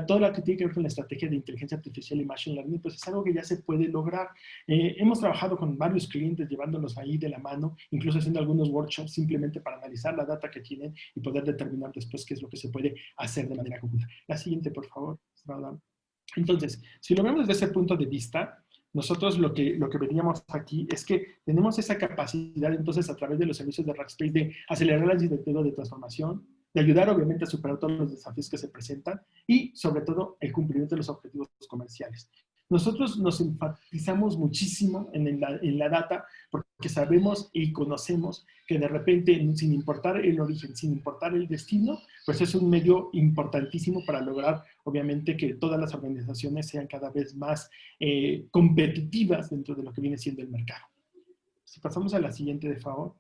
todo lo que tiene que ver con la estrategia de inteligencia artificial y machine learning, pues es algo que ya se puede lograr. Hemos trabajado con varios clientes llevándolos ahí de la mano, incluso haciendo algunos workshops simplemente para analizar la data que tienen y poder determinar después qué es lo que se puede hacer de manera conjunta. La siguiente, por favor. Entonces, si lo vemos desde ese punto de vista, nosotros lo que veníamos aquí es que tenemos esa capacidad entonces a través de los servicios de Rackspace de acelerar las directivas de transformación, de ayudar obviamente a superar todos los desafíos que se presentan y sobre todo el cumplimiento de los objetivos comerciales. Nosotros nos enfatizamos muchísimo en la data porque sabemos y conocemos que de repente, sin importar el origen, sin importar el destino, pues es un medio importantísimo para lograr, obviamente, que todas las organizaciones sean cada vez más competitivas dentro de lo que viene siendo el mercado. Si pasamos a la siguiente, de favor.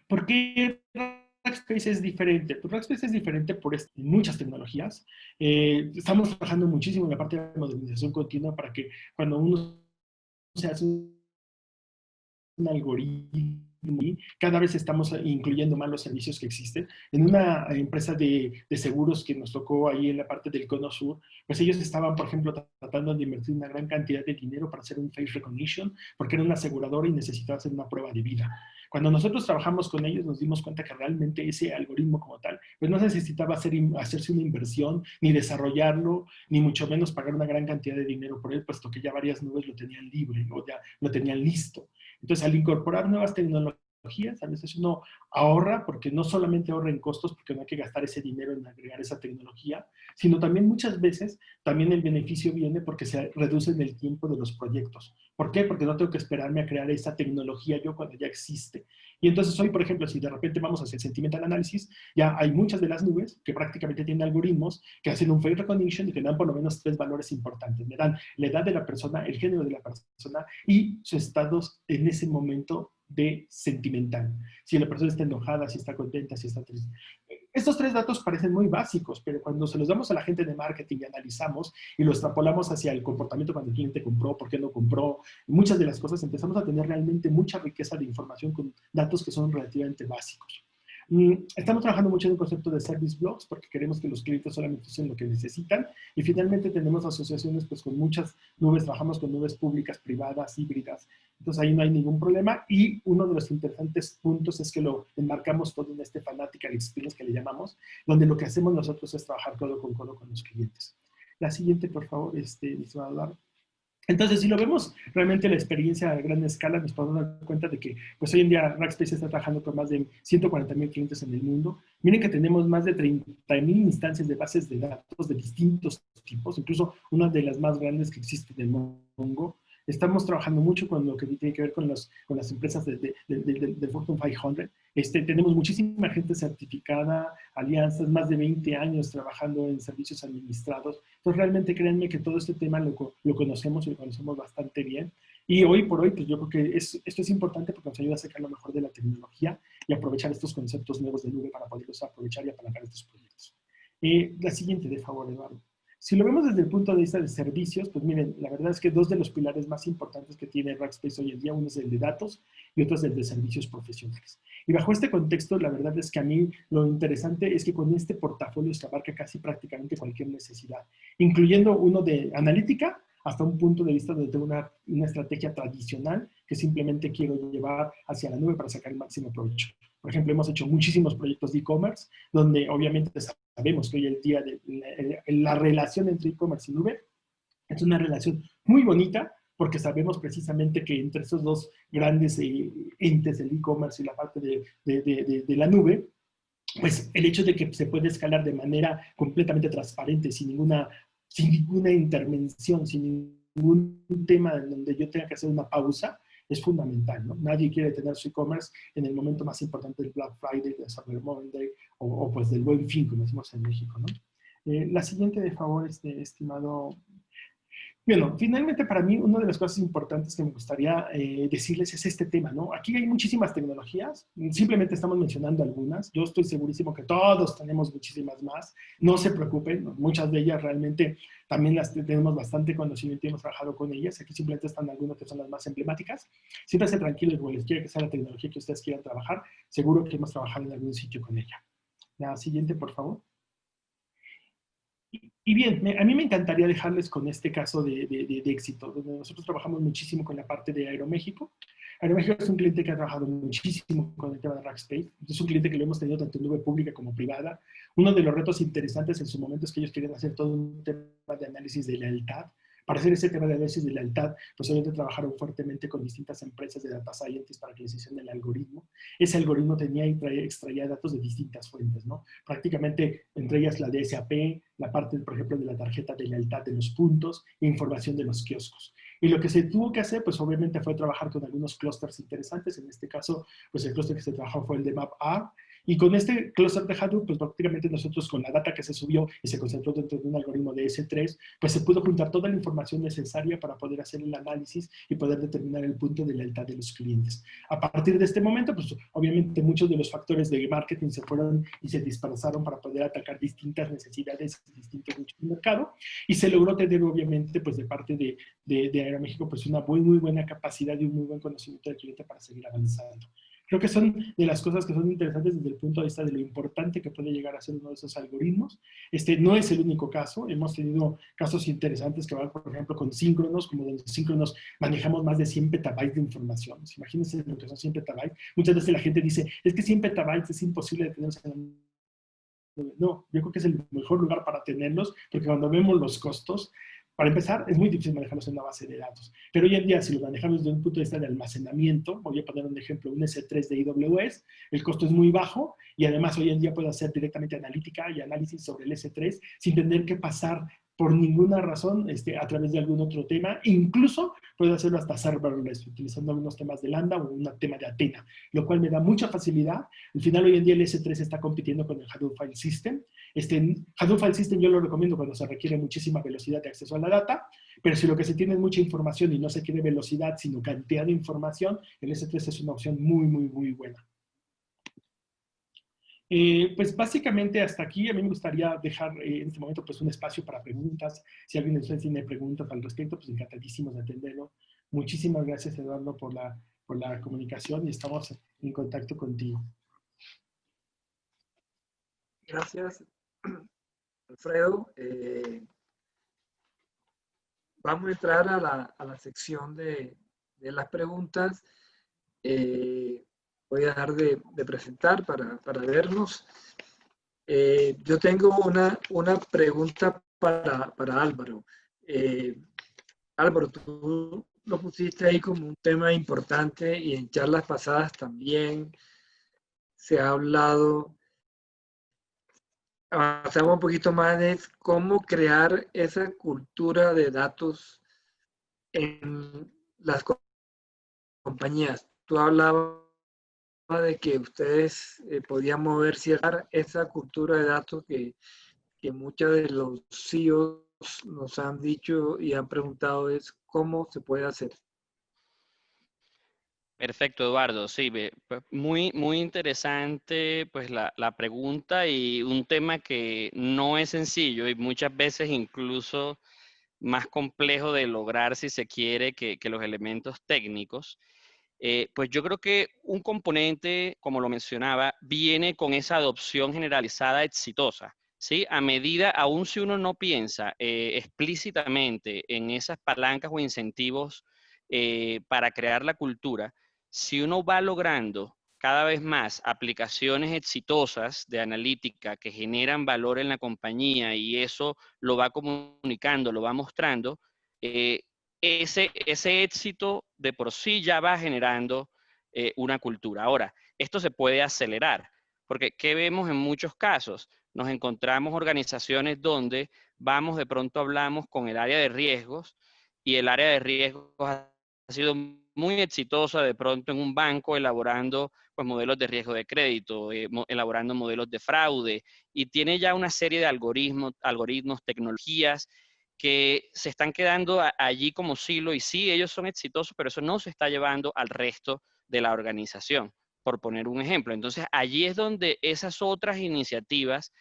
¿Por qué Rackspace es diferente? Pues Rackspace es diferente por muchas tecnologías. Estamos trabajando muchísimo en la parte de modernización continua para que cuando uno se hace un algoritmo, cada vez estamos incluyendo más los servicios que existen. En una empresa de seguros que nos tocó ahí en la parte del Cono Sur, pues ellos estaban, por ejemplo, tratando de invertir una gran cantidad de dinero para hacer un face recognition, porque era una aseguradora y necesitaba hacer una prueba de vida. Cuando nosotros trabajamos con ellos, nos dimos cuenta que realmente ese algoritmo como tal, pues no necesitaba hacerse una inversión, ni desarrollarlo, ni mucho menos pagar una gran cantidad de dinero por él, puesto que ya varias nubes lo tenían libre, o ya lo tenían listo. Entonces, al incorporar nuevas tecnologías, a veces uno ahorra, porque no solamente ahorra en costos, porque no hay que gastar ese dinero en agregar esa tecnología, sino también muchas veces, también el beneficio viene porque se reduce en el tiempo de los proyectos. ¿Por qué? Porque no tengo que esperarme a crear esa tecnología yo cuando ya existe. Y entonces hoy, por ejemplo, si de repente vamos hacia el sentimental análisis, ya hay muchas de las nubes que prácticamente tienen algoritmos que hacen un face recognition y que dan por lo menos 3 valores importantes. Me dan la edad de la persona, el género de la persona y su estado en ese momento de sentimental. Si la persona está enojada, si está contenta, si está triste. Estos 3 datos parecen muy básicos, pero cuando se los damos a la gente de marketing y analizamos y lo extrapolamos hacia el comportamiento cuando el cliente compró, por qué no compró, muchas de las cosas, empezamos a tener realmente mucha riqueza de información con datos que son relativamente básicos. Estamos trabajando mucho en el concepto de service blocks porque queremos que los clientes solamente usen lo que necesitan y finalmente tenemos asociaciones pues con muchas nubes, trabajamos con nubes públicas, privadas, híbridas, entonces ahí no hay ningún problema y uno de los interesantes puntos es que lo enmarcamos todo en este fanatical experience que le llamamos, donde lo que hacemos nosotros es trabajar codo con los clientes. La siguiente, por favor, Eduardo. Entonces, si lo vemos realmente la experiencia a gran escala, nos podemos dar cuenta de que pues hoy en día Rackspace está trabajando con más de 140,000 clientes en el mundo. Miren que tenemos más de 30,000 instancias de bases de datos de distintos tipos, incluso una de las más grandes que existe en el Mongo. Estamos trabajando mucho con lo que tiene que ver con las empresas del Fortune 500. Tenemos muchísima gente certificada, alianzas, más de 20 años trabajando en servicios administrados. Entonces, realmente créanme que todo este tema lo conocemos y lo conocemos bastante bien. Y hoy por hoy, pues yo creo que esto es importante porque nos ayuda a sacar lo mejor de la tecnología y aprovechar estos conceptos nuevos de nube para poderlos aprovechar y apalancar estos proyectos. La siguiente, de favor, Eduardo. Si lo vemos desde el punto de vista de servicios, pues miren, la verdad es que 2 de los pilares más importantes que tiene Rackspace hoy en día, uno es el de datos y otro es el de servicios profesionales. Y bajo este contexto, la verdad es que a mí lo interesante es que con este portafolio se abarca casi prácticamente cualquier necesidad, incluyendo uno de analítica hasta un punto de vista donde tengo una estrategia tradicional que simplemente quiero llevar hacia la nube para sacar el máximo provecho. Por ejemplo, hemos hecho muchísimos proyectos de e-commerce, donde obviamente sabemos que hoy en día la relación entre e-commerce y nube es una relación muy bonita, porque sabemos precisamente que entre esos 2 grandes entes, el e-commerce y la parte de la nube, pues el hecho de que se puede escalar de manera completamente transparente, sin ninguna intervención, sin ningún tema en donde yo tenga que hacer una pausa es fundamental, ¿no? Nadie quiere tener su e-commerce en el momento más importante del Black Friday, del Cyber Monday o pues del Buen Fin, como decimos en México, ¿no? La siguiente, de favor, estimado. Bueno, finalmente para mí una de las cosas importantes que me gustaría decirles es este tema, ¿no? Aquí hay muchísimas tecnologías, simplemente estamos mencionando algunas, yo estoy segurísimo que todos tenemos muchísimas más, no se preocupen, muchas de ellas realmente también las tenemos bastante conocimiento y hemos trabajado con ellas, aquí simplemente están algunas que son las más emblemáticas, siéntense tranquilos, cualquiera que sea la tecnología que ustedes quieran trabajar, seguro que hemos trabajado en algún sitio con ella. La siguiente, por favor. Y bien, a mí me encantaría dejarles con este caso de éxito, donde nosotros trabajamos muchísimo con la parte de Aeroméxico. Aeroméxico es un cliente que ha trabajado muchísimo con el tema de Rackspace. Es un cliente que lo hemos tenido tanto en nube pública como privada. Uno de los retos interesantes en su momento es que ellos querían hacer todo un tema de análisis de lealtad. Para hacer ese tema de análisis de lealtad, pues obviamente trabajaron fuertemente con distintas empresas de data scientists para que les hicieran el algoritmo. Ese algoritmo extraía datos de distintas fuentes, ¿no? Prácticamente, entre ellas la de SAP, la parte, por ejemplo, de la tarjeta de lealtad de los puntos e información de los kioscos. Y lo que se tuvo que hacer, pues obviamente fue trabajar con algunos clústeres interesantes. En este caso, pues el clúster que se trabajó fue el de MapR. Y con este clúster de Hadoop, pues prácticamente nosotros con la data que se subió y se concentró dentro de un algoritmo de S3, pues se pudo juntar toda la información necesaria para poder hacer el análisis y poder determinar el punto de lealtad de los clientes. A partir de este momento, pues obviamente muchos de los factores de marketing se fueron y se dispersaron para poder atacar distintas necesidades, distintos nichos de mercado, y se logró tener obviamente pues de parte de Aeroméxico pues una muy buena capacidad y un muy buen conocimiento del cliente para seguir avanzando. Creo que son de las cosas que son interesantes desde el punto de vista de lo importante que puede llegar a ser uno de esos algoritmos. No es el único caso. Hemos tenido casos interesantes que van, por ejemplo, con síncronos, como donde síncronos manejamos más de 100 petabytes de información. Imagínense lo que son 100 petabytes. Muchas veces la gente dice, es que 100 petabytes es imposible de tenerlos en la... No, yo creo que es el mejor lugar para tenerlos, porque cuando vemos los costos, para empezar, es muy difícil manejarlos en una base de datos. Pero hoy en día, si lo manejamos desde un punto de vista de almacenamiento, voy a poner un ejemplo, un S3 de AWS, el costo es muy bajo y además hoy en día puedo hacer directamente analítica y análisis sobre el S3 sin tener que pasar por ninguna razón a través de algún otro tema. Incluso puedo hacerlo hasta serverless, utilizando algunos temas de Lambda o un tema de Athena, lo cual me da mucha facilidad. Al final, hoy en día el S3 está compitiendo con el Hadoop File System. Hadoop File System yo lo recomiendo cuando se requiere muchísima velocidad de acceso a la data, pero si lo que se tiene es mucha información y no se quiere velocidad, sino cantidad de información, el S3 es una opción muy buena. Pues básicamente hasta aquí. A mí me gustaría dejar en este momento pues un espacio para preguntas. Si alguien de ustedes tiene preguntas al respecto, pues encantadísimos de atenderlo. Muchísimas gracias, Eduardo, por la comunicación y estamos en contacto contigo. Gracias, Alfredo. Vamos a entrar a la sección de las preguntas. Voy a dejar de presentar para vernos. Yo tengo una pregunta para Álvaro. Álvaro, tú lo pusiste ahí como un tema importante y en charlas pasadas también se ha hablado. Avanzamos un poquito más de cómo crear esa cultura de datos en las compañías. Tú hablabas de que ustedes podían mover esa cultura de datos que muchos de los CEOs nos han dicho y han preguntado es cómo se puede hacer. Perfecto, Eduardo. Sí, pues muy interesante pues la pregunta y un tema que no es sencillo y muchas veces incluso más complejo de lograr si se quiere que los elementos técnicos. Pues yo creo que un componente, como lo mencionaba, viene con esa adopción generalizada exitosa, ¿sí? A medida, aun si uno no piensa explícitamente en esas palancas o incentivos para crear la cultura, si uno va logrando cada vez más aplicaciones exitosas de analítica que generan valor en la compañía y eso lo va comunicando, lo va mostrando, ese éxito de por sí ya va generando una cultura. Ahora, esto se puede acelerar, porque ¿qué vemos en muchos casos? Nos encontramos organizaciones donde de pronto hablamos con el área de riesgos y el área de riesgos ha sido muy exitosa de pronto en un banco elaborando pues, modelos de riesgo de crédito, elaborando modelos de fraude, y tiene ya una serie de algoritmos, tecnologías que se están quedando allí como silo, y sí, ellos son exitosos, pero eso no se está llevando al resto de la organización, por poner un ejemplo. Entonces, allí es donde esas otras iniciativas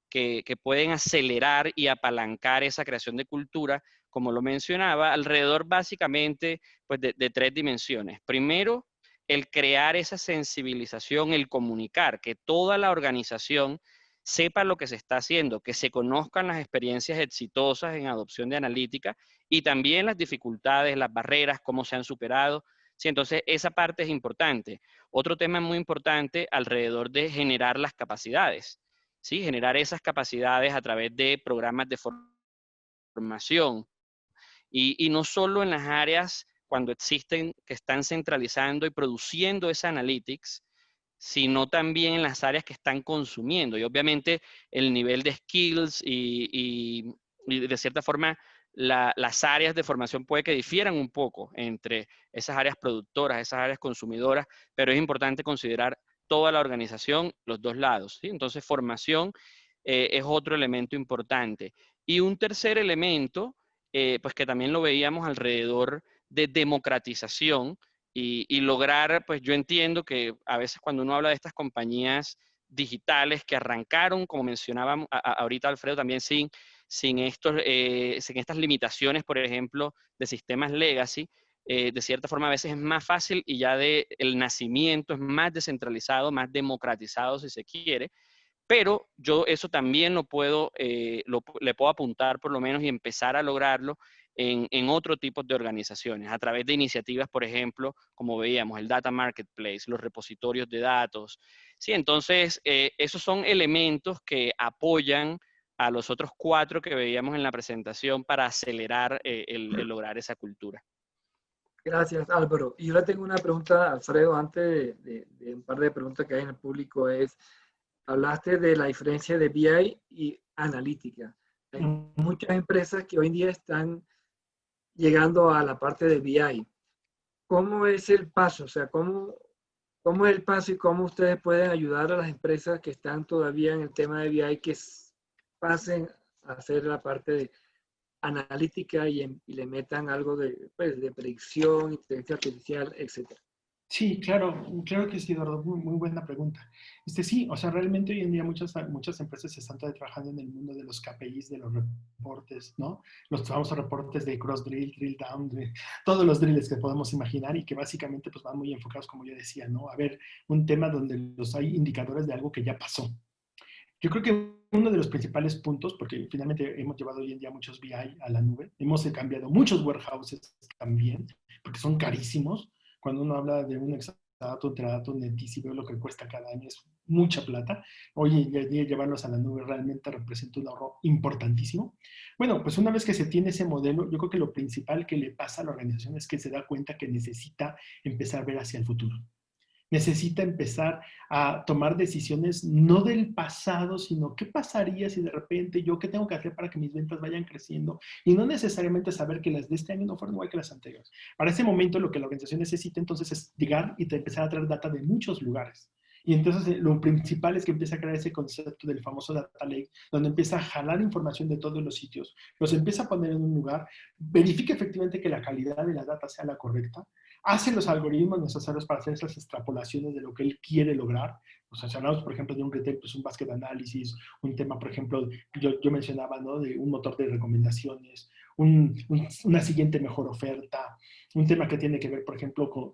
que pueden acelerar y apalancar esa creación de cultura, como lo mencionaba, alrededor básicamente pues de tres dimensiones. Primero, el crear esa sensibilización, el comunicar, que toda la organización sepa lo que se está haciendo, que se conozcan las experiencias exitosas en adopción de analítica y también las dificultades, las barreras, cómo se han superado. Sí, entonces, esa parte es importante. Otro tema muy importante alrededor de generar las capacidades. ¿Sí? Generar esas capacidades a través de programas de formación y no solo en las áreas cuando existen que están centralizando y produciendo esa analytics, sino también en las áreas que están consumiendo. Y obviamente el nivel de skills y de cierta forma las áreas de formación puede que difieran un poco entre esas áreas productoras, esas áreas consumidoras, pero es importante considerar toda la organización, los dos lados. ¿Sí? Entonces, formación es otro elemento importante. Y un tercer elemento, pues que también lo veíamos alrededor de democratización y lograr, pues yo entiendo que a veces cuando uno habla de estas compañías digitales que arrancaron, como mencionaba ahorita Alfredo, también sin estas limitaciones, por ejemplo, de sistemas legacy, de cierta forma a veces es más fácil y ya el nacimiento es más descentralizado, más democratizado si se quiere, pero yo eso también le puedo apuntar por lo menos y empezar a lograrlo en otro tipo de organizaciones, a través de iniciativas, por ejemplo, como veíamos, el Data Marketplace, los repositorios de datos. Sí, entonces, esos son elementos que apoyan a los otros 4 que veíamos en la presentación para acelerar el lograr esa cultura. Gracias, Álvaro. Y yo le tengo una pregunta, Alfredo, antes de un par de preguntas que hay en el público, hablaste de la diferencia de BI y analítica. Hay muchas empresas que hoy en día están llegando a la parte de BI. ¿Cómo es el paso? O sea, ¿cómo es el paso y cómo ustedes pueden ayudar a las empresas que están todavía en el tema de BI que pasen a hacer la parte de analítica y le metan algo pues, de predicción, inteligencia artificial, etcétera? Sí, claro, claro que sí, Eduardo, muy buena pregunta. Sí, o sea, realmente hoy en día muchas empresas están todavía trabajando en el mundo de los KPIs, de los reportes, ¿no? Los famosos reportes de cross drill, drill down, todos los drills que podemos imaginar y que básicamente pues van muy enfocados, como yo decía, ¿no? A ver, un tema donde hay indicadores de algo que ya pasó. Yo creo que uno de los principales puntos, porque finalmente hemos llevado hoy en día muchos BI a la nube, hemos cambiado muchos warehouses también, porque son carísimos. Cuando uno habla de un exadato, un teradato, un netis y veo lo que cuesta cada año, es mucha plata. Hoy en día llevarlos a la nube realmente representa un ahorro importantísimo. Bueno, pues una vez que se tiene ese modelo, yo creo que lo principal que le pasa a la organización es que se da cuenta que necesita empezar a ver hacia el futuro. Necesita empezar a tomar decisiones no del pasado, sino qué pasaría si de repente yo qué tengo que hacer para que mis ventas vayan creciendo y no necesariamente saber que las de este año no fueron igual que las anteriores. Para ese momento lo que la organización necesita entonces es llegar y empezar a traer data de muchos lugares. Y entonces lo principal es que empieza a crear ese concepto del famoso data lake, donde empieza a jalar información de todos los sitios, los empieza a poner en un lugar, verifica efectivamente que la calidad de la data sea la correcta, hace los algoritmos necesarios para hacer esas extrapolaciones de lo que él quiere lograr. O sea, si hablamos, por ejemplo, de un retail, pues un basket análisis, un tema, por ejemplo, yo mencionaba, ¿no? De un motor de recomendaciones, una siguiente mejor oferta, un tema que tiene que ver, por ejemplo,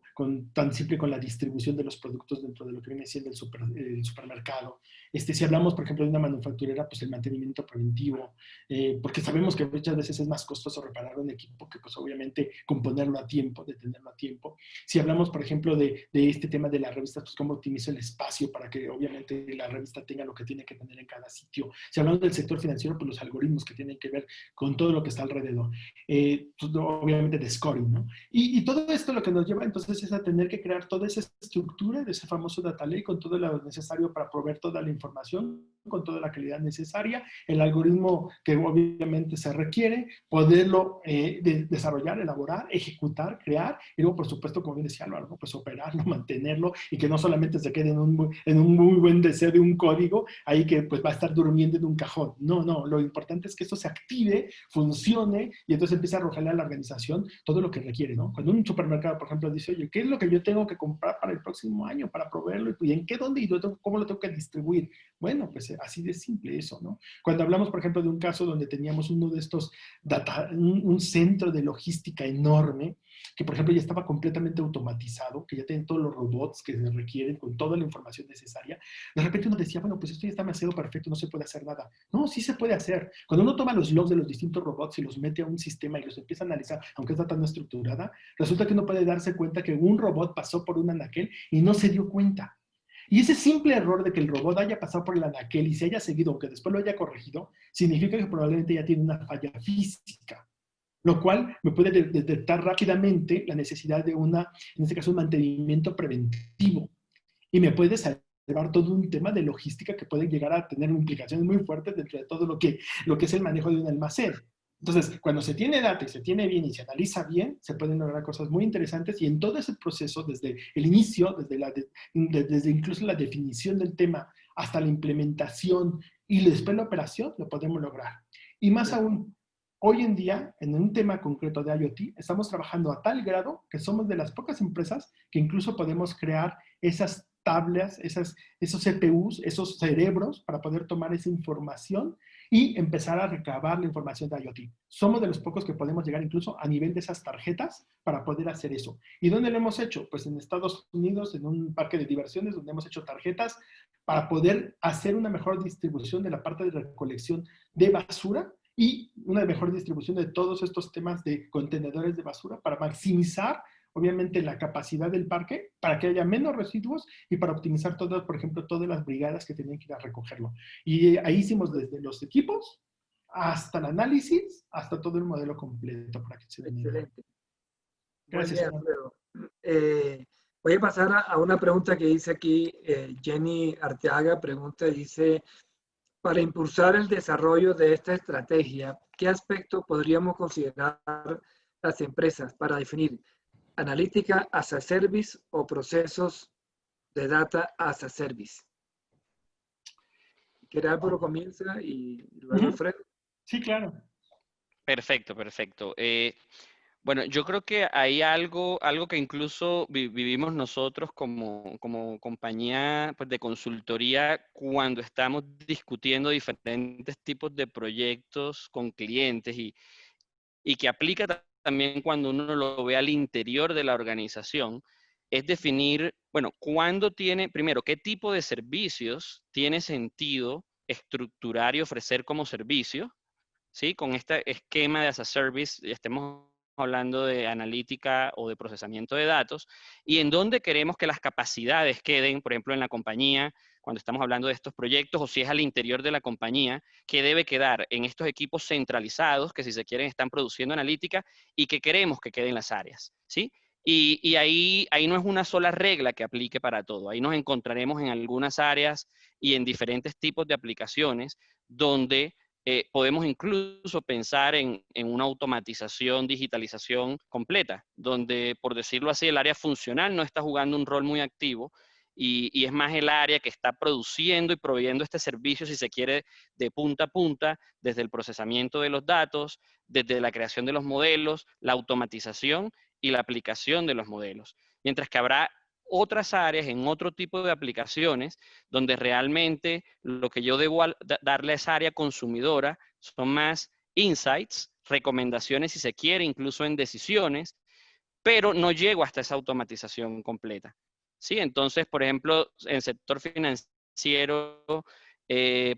tan simple con la distribución de los productos dentro de lo que viene siendo el supermercado. Si hablamos, por ejemplo, de una manufacturera, pues el mantenimiento preventivo, porque sabemos que muchas veces es más costoso reparar un equipo que, pues obviamente, componerlo a tiempo, detenerlo a tiempo. Si hablamos, por ejemplo, de este tema de las revistas, pues cómo optimizo el espacio para que, obviamente, la revista tenga lo que tiene que tener en cada sitio. Si hablamos del sector financiero, pues los algoritmos que tienen que ver con todo lo que está alrededor. Pues, obviamente de scoring, ¿no? Y todo esto lo que nos lleva entonces es a tener que crear toda esa estructura de ese famoso data lake con todo lo necesario para proveer toda la información, con toda la calidad necesaria, el algoritmo que obviamente se requiere, poderlo desarrollar, elaborar, ejecutar, crear, y luego por supuesto, como bien decía Álvaro, ¿no? Pues operarlo, mantenerlo, y que no solamente se quede en un muy buen deseo de un código, ahí que pues va a estar durmiendo en un cajón. No, no, lo importante es que esto se active, funcione, y entonces empieza a arrojarle a la organización todo lo que requiere, ¿no? Cuando un supermercado, por ejemplo, dice, oye, ¿qué es lo que yo tengo que comprar para el próximo año para proveerlo? ¿Y en qué, dónde y cómo lo tengo que distribuir? Bueno, pues así de simple eso, ¿no? Cuando hablamos, por ejemplo, de un caso donde teníamos uno de estos un centro de logística enorme, que por ejemplo ya estaba completamente automatizado, que ya tienen todos los robots que se requieren con toda la información necesaria, de repente uno decía, bueno, pues esto ya está demasiado perfecto, no se puede hacer nada. No, sí se puede hacer. Cuando uno toma los logs de los distintos robots y los mete a un sistema y los empieza a analizar, aunque está tan estructurada, resulta que uno puede darse cuenta que un robot pasó por un anaquel y no se dio cuenta. Y ese simple error de que el robot haya pasado por el anaquel y se haya seguido, aunque después lo haya corregido, significa que probablemente ya tiene una falla física, lo cual me puede detectar rápidamente la necesidad de en este caso, un mantenimiento preventivo. Y me puede salvar todo un tema de logística que puede llegar a tener implicaciones muy fuertes dentro de todo lo que es el manejo de un almacén. Entonces, cuando se tiene data y se tiene bien y se analiza bien, se pueden lograr cosas muy interesantes, y en todo ese proceso, desde el inicio, desde incluso la definición del tema hasta la implementación y después la operación, lo podemos lograr. Y más aún, hoy en día, en un tema concreto de IoT, estamos trabajando a tal grado que somos de las pocas empresas que incluso podemos crear esas tablas, esos CPUs, esos cerebros para poder tomar esa información y empezar a recabar la información de IoT. Somos de los pocos que podemos llegar incluso a nivel de esas tarjetas para poder hacer eso. ¿Y dónde lo hemos hecho? Pues en Estados Unidos, en un parque de diversiones, donde hemos hecho tarjetas para poder hacer una mejor distribución de la parte de recolección de basura y una mejor distribución de todos estos temas de contenedores de basura para maximizar obviamente la capacidad del parque para que haya menos residuos y para optimizar todas, por ejemplo, todas las brigadas que tenían que ir a recogerlo. Y ahí hicimos desde los equipos hasta el análisis, hasta todo el modelo completo para que se viniera. Excelente. Gracias. Muy bien, Alfredo. Voy a pasar a una pregunta que dice aquí Jenny Arteaga, dice, para impulsar el desarrollo de esta estrategia, ¿qué aspecto podríamos considerar las empresas para definir analítica as a service o procesos de data as a service? ¿Quiere Álvaro comienza y luego Alfredo? Sí, claro. Perfecto, perfecto. Bueno, yo creo que hay algo que incluso vivimos nosotros como compañía pues, de consultoría cuando estamos discutiendo diferentes tipos de proyectos con clientes y que aplica también cuando uno lo ve al interior de la organización, es definir, bueno, primero, qué tipo de servicios tiene sentido estructurar y ofrecer como servicio, ¿sí? Con este esquema de as a service, estemos hablando de analítica o de procesamiento de datos, y en dónde queremos que las capacidades queden, por ejemplo, en la compañía, cuando estamos hablando de estos proyectos, o si es al interior de la compañía, que debe quedar en estos equipos centralizados, que si se quieren están produciendo analítica, y que queremos que queden las áreas, ¿sí? Y ahí no es una sola regla que aplique para todo. Ahí nos encontraremos en algunas áreas y en diferentes tipos de aplicaciones donde podemos incluso pensar en una automatización, digitalización completa, donde, por decirlo así, el área funcional no está jugando un rol muy activo y es más el área que está produciendo y proveyendo este servicio, si se quiere, de punta a punta, desde el procesamiento de los datos, desde la creación de los modelos, la automatización y la aplicación de los modelos. Mientras que habrá otras áreas en otro tipo de aplicaciones donde realmente lo que yo debo darle a esa área consumidora son más insights, recomendaciones si se quiere, incluso en decisiones, pero no llego hasta esa automatización completa. ¿Sí? Entonces, por ejemplo, en el sector financiero,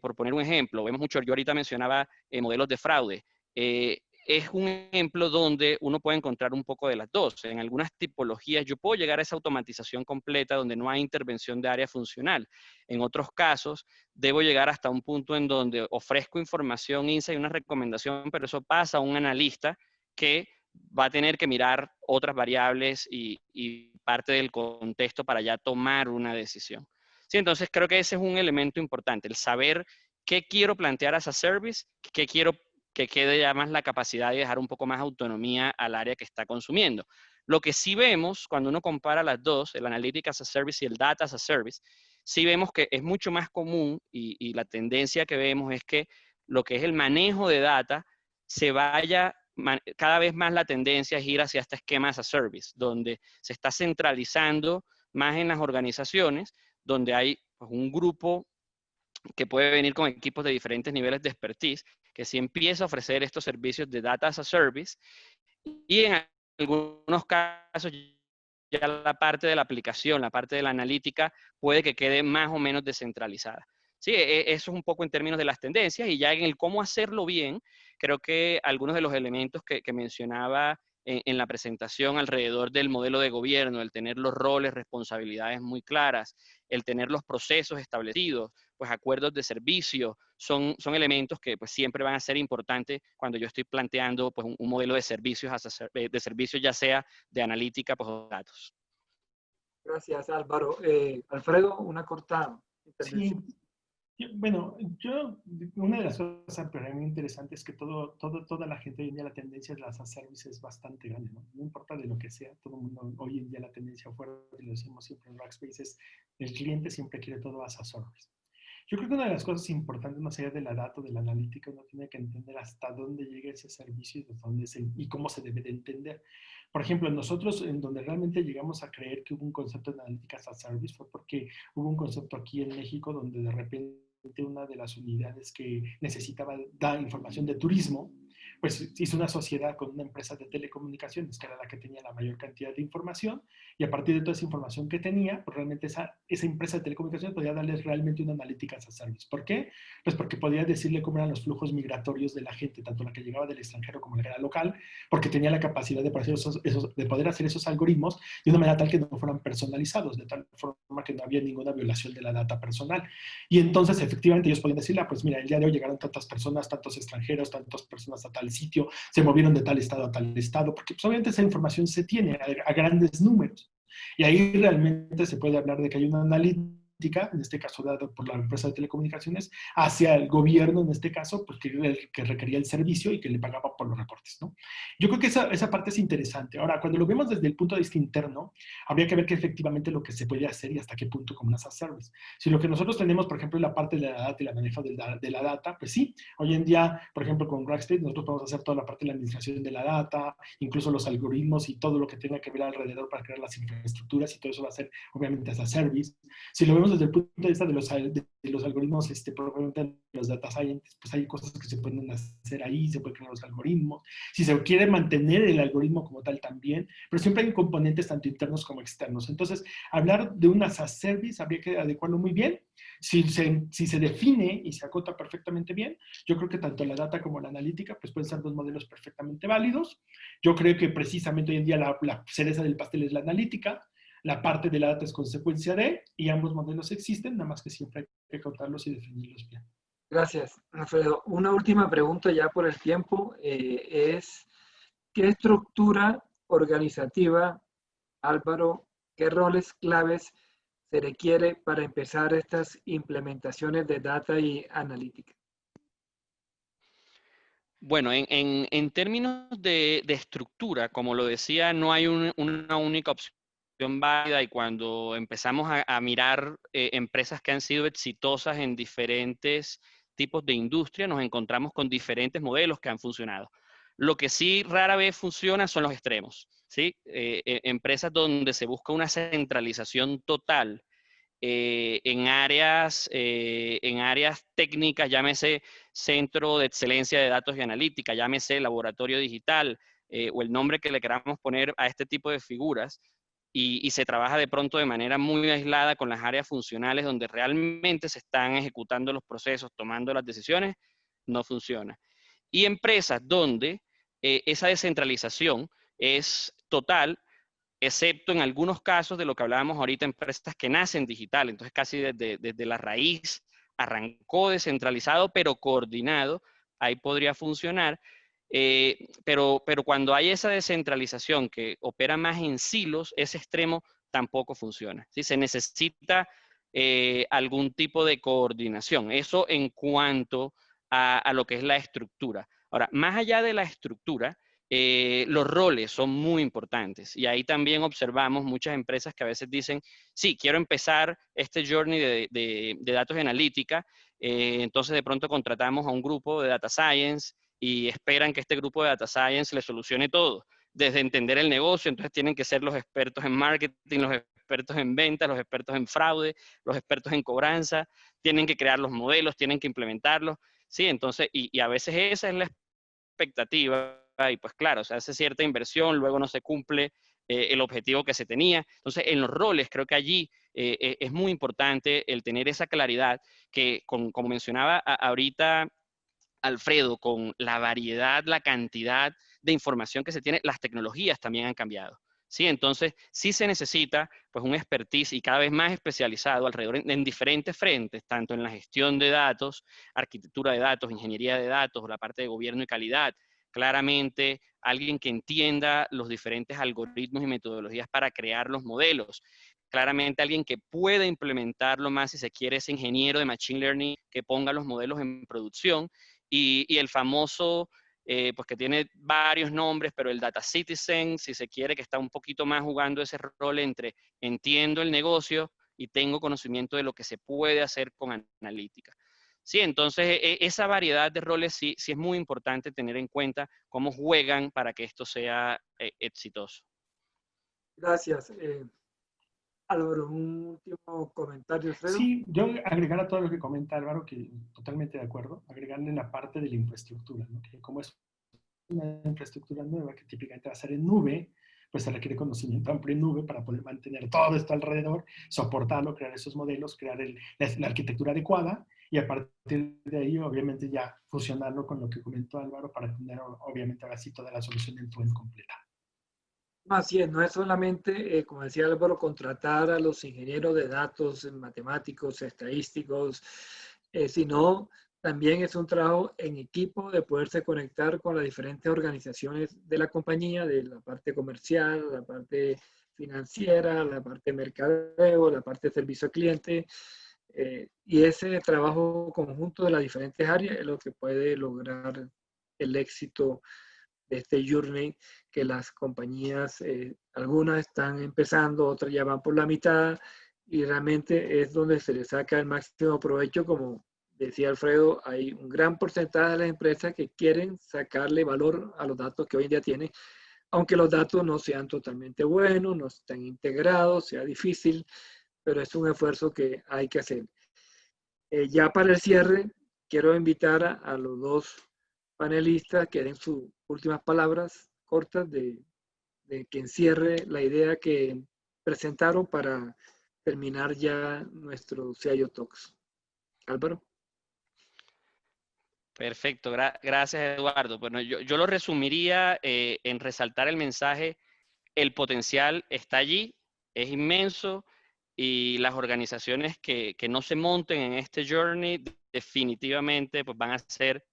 por poner un ejemplo, vemos mucho, yo ahorita mencionaba modelos de fraude. Es un ejemplo donde uno puede encontrar un poco de las dos. En algunas tipologías yo puedo llegar a esa automatización completa donde no hay intervención de área funcional. En otros casos, debo llegar hasta un punto en donde ofrezco información, insight y una recomendación, pero eso pasa a un analista que va a tener que mirar otras variables y parte del contexto para ya tomar una decisión. Sí, entonces creo que ese es un elemento importante, el saber qué quiero plantear as a service, qué quiero que quede ya más la capacidad de dejar un poco más autonomía al área que está consumiendo. Lo que sí vemos cuando uno compara las dos, el Analytics as a Service y el Data as a Service, sí vemos que es mucho más común y la tendencia que vemos es que lo que es el manejo de data se vaya, cada vez más la tendencia es ir hacia este esquema as a Service, donde se está centralizando más en las organizaciones, donde hay pues, un grupo que puede venir con equipos de diferentes niveles de expertise, que sí empieza a ofrecer estos servicios de Data as a Service, y en algunos casos ya la parte de la aplicación, la parte de la analítica, puede que quede más o menos descentralizada. Sí, eso es un poco en términos de las tendencias, y ya en el cómo hacerlo bien, creo que algunos de los elementos que mencionaba en la presentación alrededor del modelo de gobierno, el tener los roles, responsabilidades muy claras, el tener los procesos establecidos, pues acuerdos de servicio, son elementos que pues siempre van a ser importantes cuando yo estoy planteando pues un modelo de servicios ya sea de analítica pues, o datos. Gracias, Álvaro. Alfredo, una corta intervención. Sí, bueno, una de las cosas para mí interesantes es que toda la gente hoy en día la tendencia de las services es bastante grande, ¿no? No importa de lo que sea, todo el mundo hoy en día la tendencia fuerte, y lo decimos siempre en Rackspace, es el cliente siempre quiere todo as a service. Yo creo que una de las cosas importantes, más allá de la data o de la analítica, uno tiene que entender hasta dónde llega ese servicio y cómo se debe de entender. Por ejemplo, nosotros en donde realmente llegamos a creer que hubo un concepto de analíticas as a service fue porque hubo un concepto aquí en México donde de repente una de las unidades que necesitaba dar información de turismo, pues hizo una sociedad con una empresa de telecomunicaciones, que era la que tenía la mayor cantidad de información, y a partir de toda esa información que tenía, pues realmente esa empresa de telecomunicaciones podía darles realmente una analítica as a service. ¿Por qué? Pues porque podía decirle cómo eran los flujos migratorios de la gente, tanto la que llegaba del extranjero como la que era local, porque tenía la capacidad de poder hacer esos algoritmos de una manera tal que no fueran personalizados, de tal forma que no había ninguna violación de la data personal. Y entonces, efectivamente, ellos podían decirle, pues mira, el día de hoy llegaron tantas personas, tantos extranjeros, tantas personas a tal sitio, se movieron de tal estado a tal estado, porque pues, obviamente esa información se tiene a grandes números. Y ahí realmente se puede hablar de que hay una analítica, en este caso dada por la empresa de telecomunicaciones, hacia el gobierno, en este caso, pues que requería el servicio y que le pagaba por los reportes, ¿no? Yo creo que esa parte es interesante. Ahora, cuando lo vemos desde el punto de vista interno, habría que ver que efectivamente lo que se puede hacer y hasta qué punto como una as a service. Si lo que nosotros tenemos, por ejemplo, la parte de la data y la manejo de la data, pues sí, hoy en día, por ejemplo, con Rackspace, nosotros podemos hacer toda la parte de la administración de la data, incluso los algoritmos y todo lo que tenga que ver alrededor para crear las infraestructuras, y todo eso va a ser, obviamente, as a service. Si lo vemos desde el punto de vista de los algoritmos, probablemente los data scientists, pues hay cosas que se pueden hacer ahí, se pueden crear los algoritmos. Si se quiere mantener el algoritmo como tal también, pero siempre hay componentes tanto internos como externos. Entonces, hablar de un as a service habría que adecuarlo muy bien. Si se define y se acota perfectamente bien, yo creo que tanto la data como la analítica pues pueden ser dos modelos perfectamente válidos. Yo creo que precisamente hoy en día la cereza del pastel es la analítica, la parte de la data es consecuencia de, y ambos modelos existen, nada más que siempre hay que acotarlos y definirlos bien. Gracias, Alfredo. Una última pregunta ya por el tiempo es, ¿qué estructura organizativa, Álvaro, qué roles claves se requiere para empezar estas implementaciones de data y analítica? Bueno, en términos de estructura, como lo decía, no hay una única opción válida, y cuando empezamos a mirar empresas que han sido exitosas en diferentes tipos de industria, nos encontramos con diferentes modelos que han funcionado. Lo que sí rara vez funciona son los extremos, ¿sí? Empresas donde se busca una centralización total en áreas técnicas, llámese Centro de Excelencia de Datos y Analítica, llámese Laboratorio Digital, o el nombre que le queramos poner a este tipo de figuras, y se trabaja de pronto de manera muy aislada con las áreas funcionales donde realmente se están ejecutando los procesos, tomando las decisiones, no funciona. Y empresas donde esa descentralización es total, excepto en algunos casos de lo que hablábamos ahorita, empresas que nacen digital, entonces casi desde la raíz arrancó descentralizado, pero coordinado, ahí podría funcionar. pero cuando hay esa descentralización que opera más en silos, ese extremo tampoco funciona. ¿Sí? Se necesita algún tipo de coordinación. Eso en cuanto a lo que es la estructura. Ahora, más allá de la estructura, los roles son muy importantes y ahí también observamos muchas empresas que a veces dicen, sí, quiero empezar este journey de datos de analítica, entonces de pronto contratamos a un grupo de data science y esperan que este grupo de data science le solucione todo, desde entender el negocio, entonces tienen que ser los expertos en marketing, los expertos en ventas, los expertos en fraude, los expertos en cobranza, tienen que crear los modelos, tienen que implementarlos, ¿sí? Entonces, y a veces esa es la expectativa y pues claro, se hace cierta inversión, luego no se cumple el objetivo que se tenía. Entonces, en los roles, creo que allí es muy importante el tener esa claridad que, como mencionaba ahorita Alfredo, con la variedad, la cantidad de información que se tiene, las tecnologías también han cambiado. ¿Sí? Entonces, sí se necesita pues, un expertise y cada vez más especializado alrededor en diferentes frentes, tanto en la gestión de datos, arquitectura de datos, ingeniería de datos, la parte de gobierno y calidad. Claramente, alguien que entienda los diferentes algoritmos y metodologías para crear los modelos. Claramente, alguien que pueda implementarlo más, si se quiere, ese ingeniero de Machine Learning que ponga los modelos en producción. Y el famoso pues que tiene varios nombres, pero el data citizen, si se quiere, que está un poquito más jugando ese rol entre entiendo el negocio y tengo conocimiento de lo que se puede hacer con analítica. Sí, entonces esa variedad de roles sí es muy importante tener en cuenta cómo juegan para que esto sea exitoso. Gracias. Álvaro, un último comentario, Alfredo. Sí, yo agregar a todo lo que comenta Álvaro, que totalmente de acuerdo, agregarle en la parte de la infraestructura, ¿no? Que como es una infraestructura nueva que típicamente va a ser en nube, pues se requiere conocimiento amplio en nube para poder mantener todo esto alrededor, soportarlo, crear esos modelos, crear la arquitectura adecuada y a partir de ahí, obviamente, ya fusionarlo con lo que comentó Álvaro para tener, obviamente, ahora sí toda la solución en tu end completa. Así es, no es solamente, como decía Álvaro, contratar a los ingenieros de datos, matemáticos, estadísticos, sino también es un trabajo en equipo de poderse conectar con las diferentes organizaciones de la compañía, de la parte comercial, la parte financiera, la parte de mercadeo, la parte de servicio al cliente. Y ese trabajo conjunto de las diferentes áreas es lo que puede lograr el éxito de este journey que las compañías, algunas están empezando, otras ya van por la mitad y realmente es donde se le saca el máximo provecho. Como decía Alfredo, hay un gran porcentaje de las empresas que quieren sacarle valor a los datos que hoy en día tienen, aunque los datos no sean totalmente buenos, no están integrados, sea difícil, pero es un esfuerzo que hay que hacer. Ya para el cierre, quiero invitar a los dos panelistas que den sus últimas palabras cortas de que encierre la idea que presentaron para terminar ya nuestro CIO Talks. Álvaro. Perfecto, gracias Eduardo. Bueno, yo lo resumiría en resaltar el mensaje, el potencial está allí, es inmenso y las organizaciones que no se monten en este journey definitivamente pues, van a ser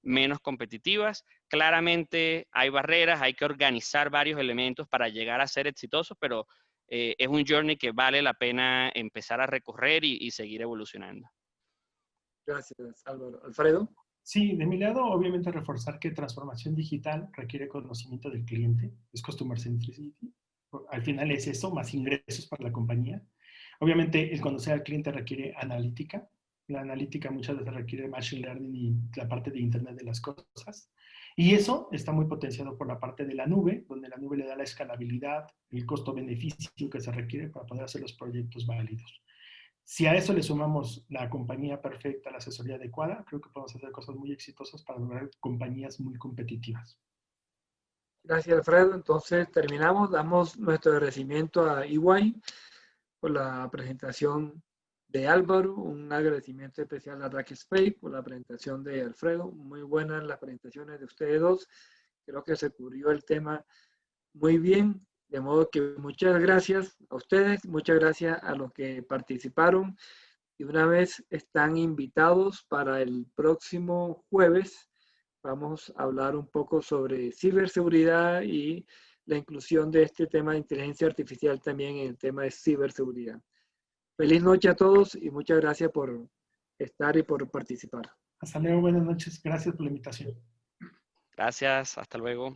menos competitivas. Claramente hay barreras, hay que organizar varios elementos para llegar a ser exitosos, pero es un journey que vale la pena empezar a recorrer y seguir evolucionando. Gracias, Álvaro. Alfredo. Sí, de mi lado, obviamente reforzar que transformación digital requiere conocimiento del cliente, es customer centricity. Al final es eso, más ingresos para la compañía. Obviamente, el conocer al cliente requiere analítica. La analítica muchas veces requiere machine learning y la parte de Internet de las cosas. Y eso está muy potenciado por la parte de la nube, donde la nube le da la escalabilidad, el costo-beneficio que se requiere para poder hacer los proyectos válidos. Si a eso le sumamos la compañía perfecta, la asesoría adecuada, creo que podemos hacer cosas muy exitosas para lograr compañías muy competitivas. Gracias, Alfredo. Entonces terminamos, damos nuestro agradecimiento a EY por la presentación de Álvaro, un agradecimiento especial a Rackspace por la presentación de Alfredo. Muy buenas las presentaciones de ustedes dos. Creo que se cubrió el tema muy bien. De modo que muchas gracias a ustedes, muchas gracias a los que participaron y una vez están invitados para el próximo jueves vamos a hablar un poco sobre ciberseguridad y la inclusión de este tema de inteligencia artificial también en el tema de ciberseguridad. Feliz noche a todos y muchas gracias por estar y por participar. Hasta luego, buenas noches. Gracias por la invitación. Gracias, hasta luego.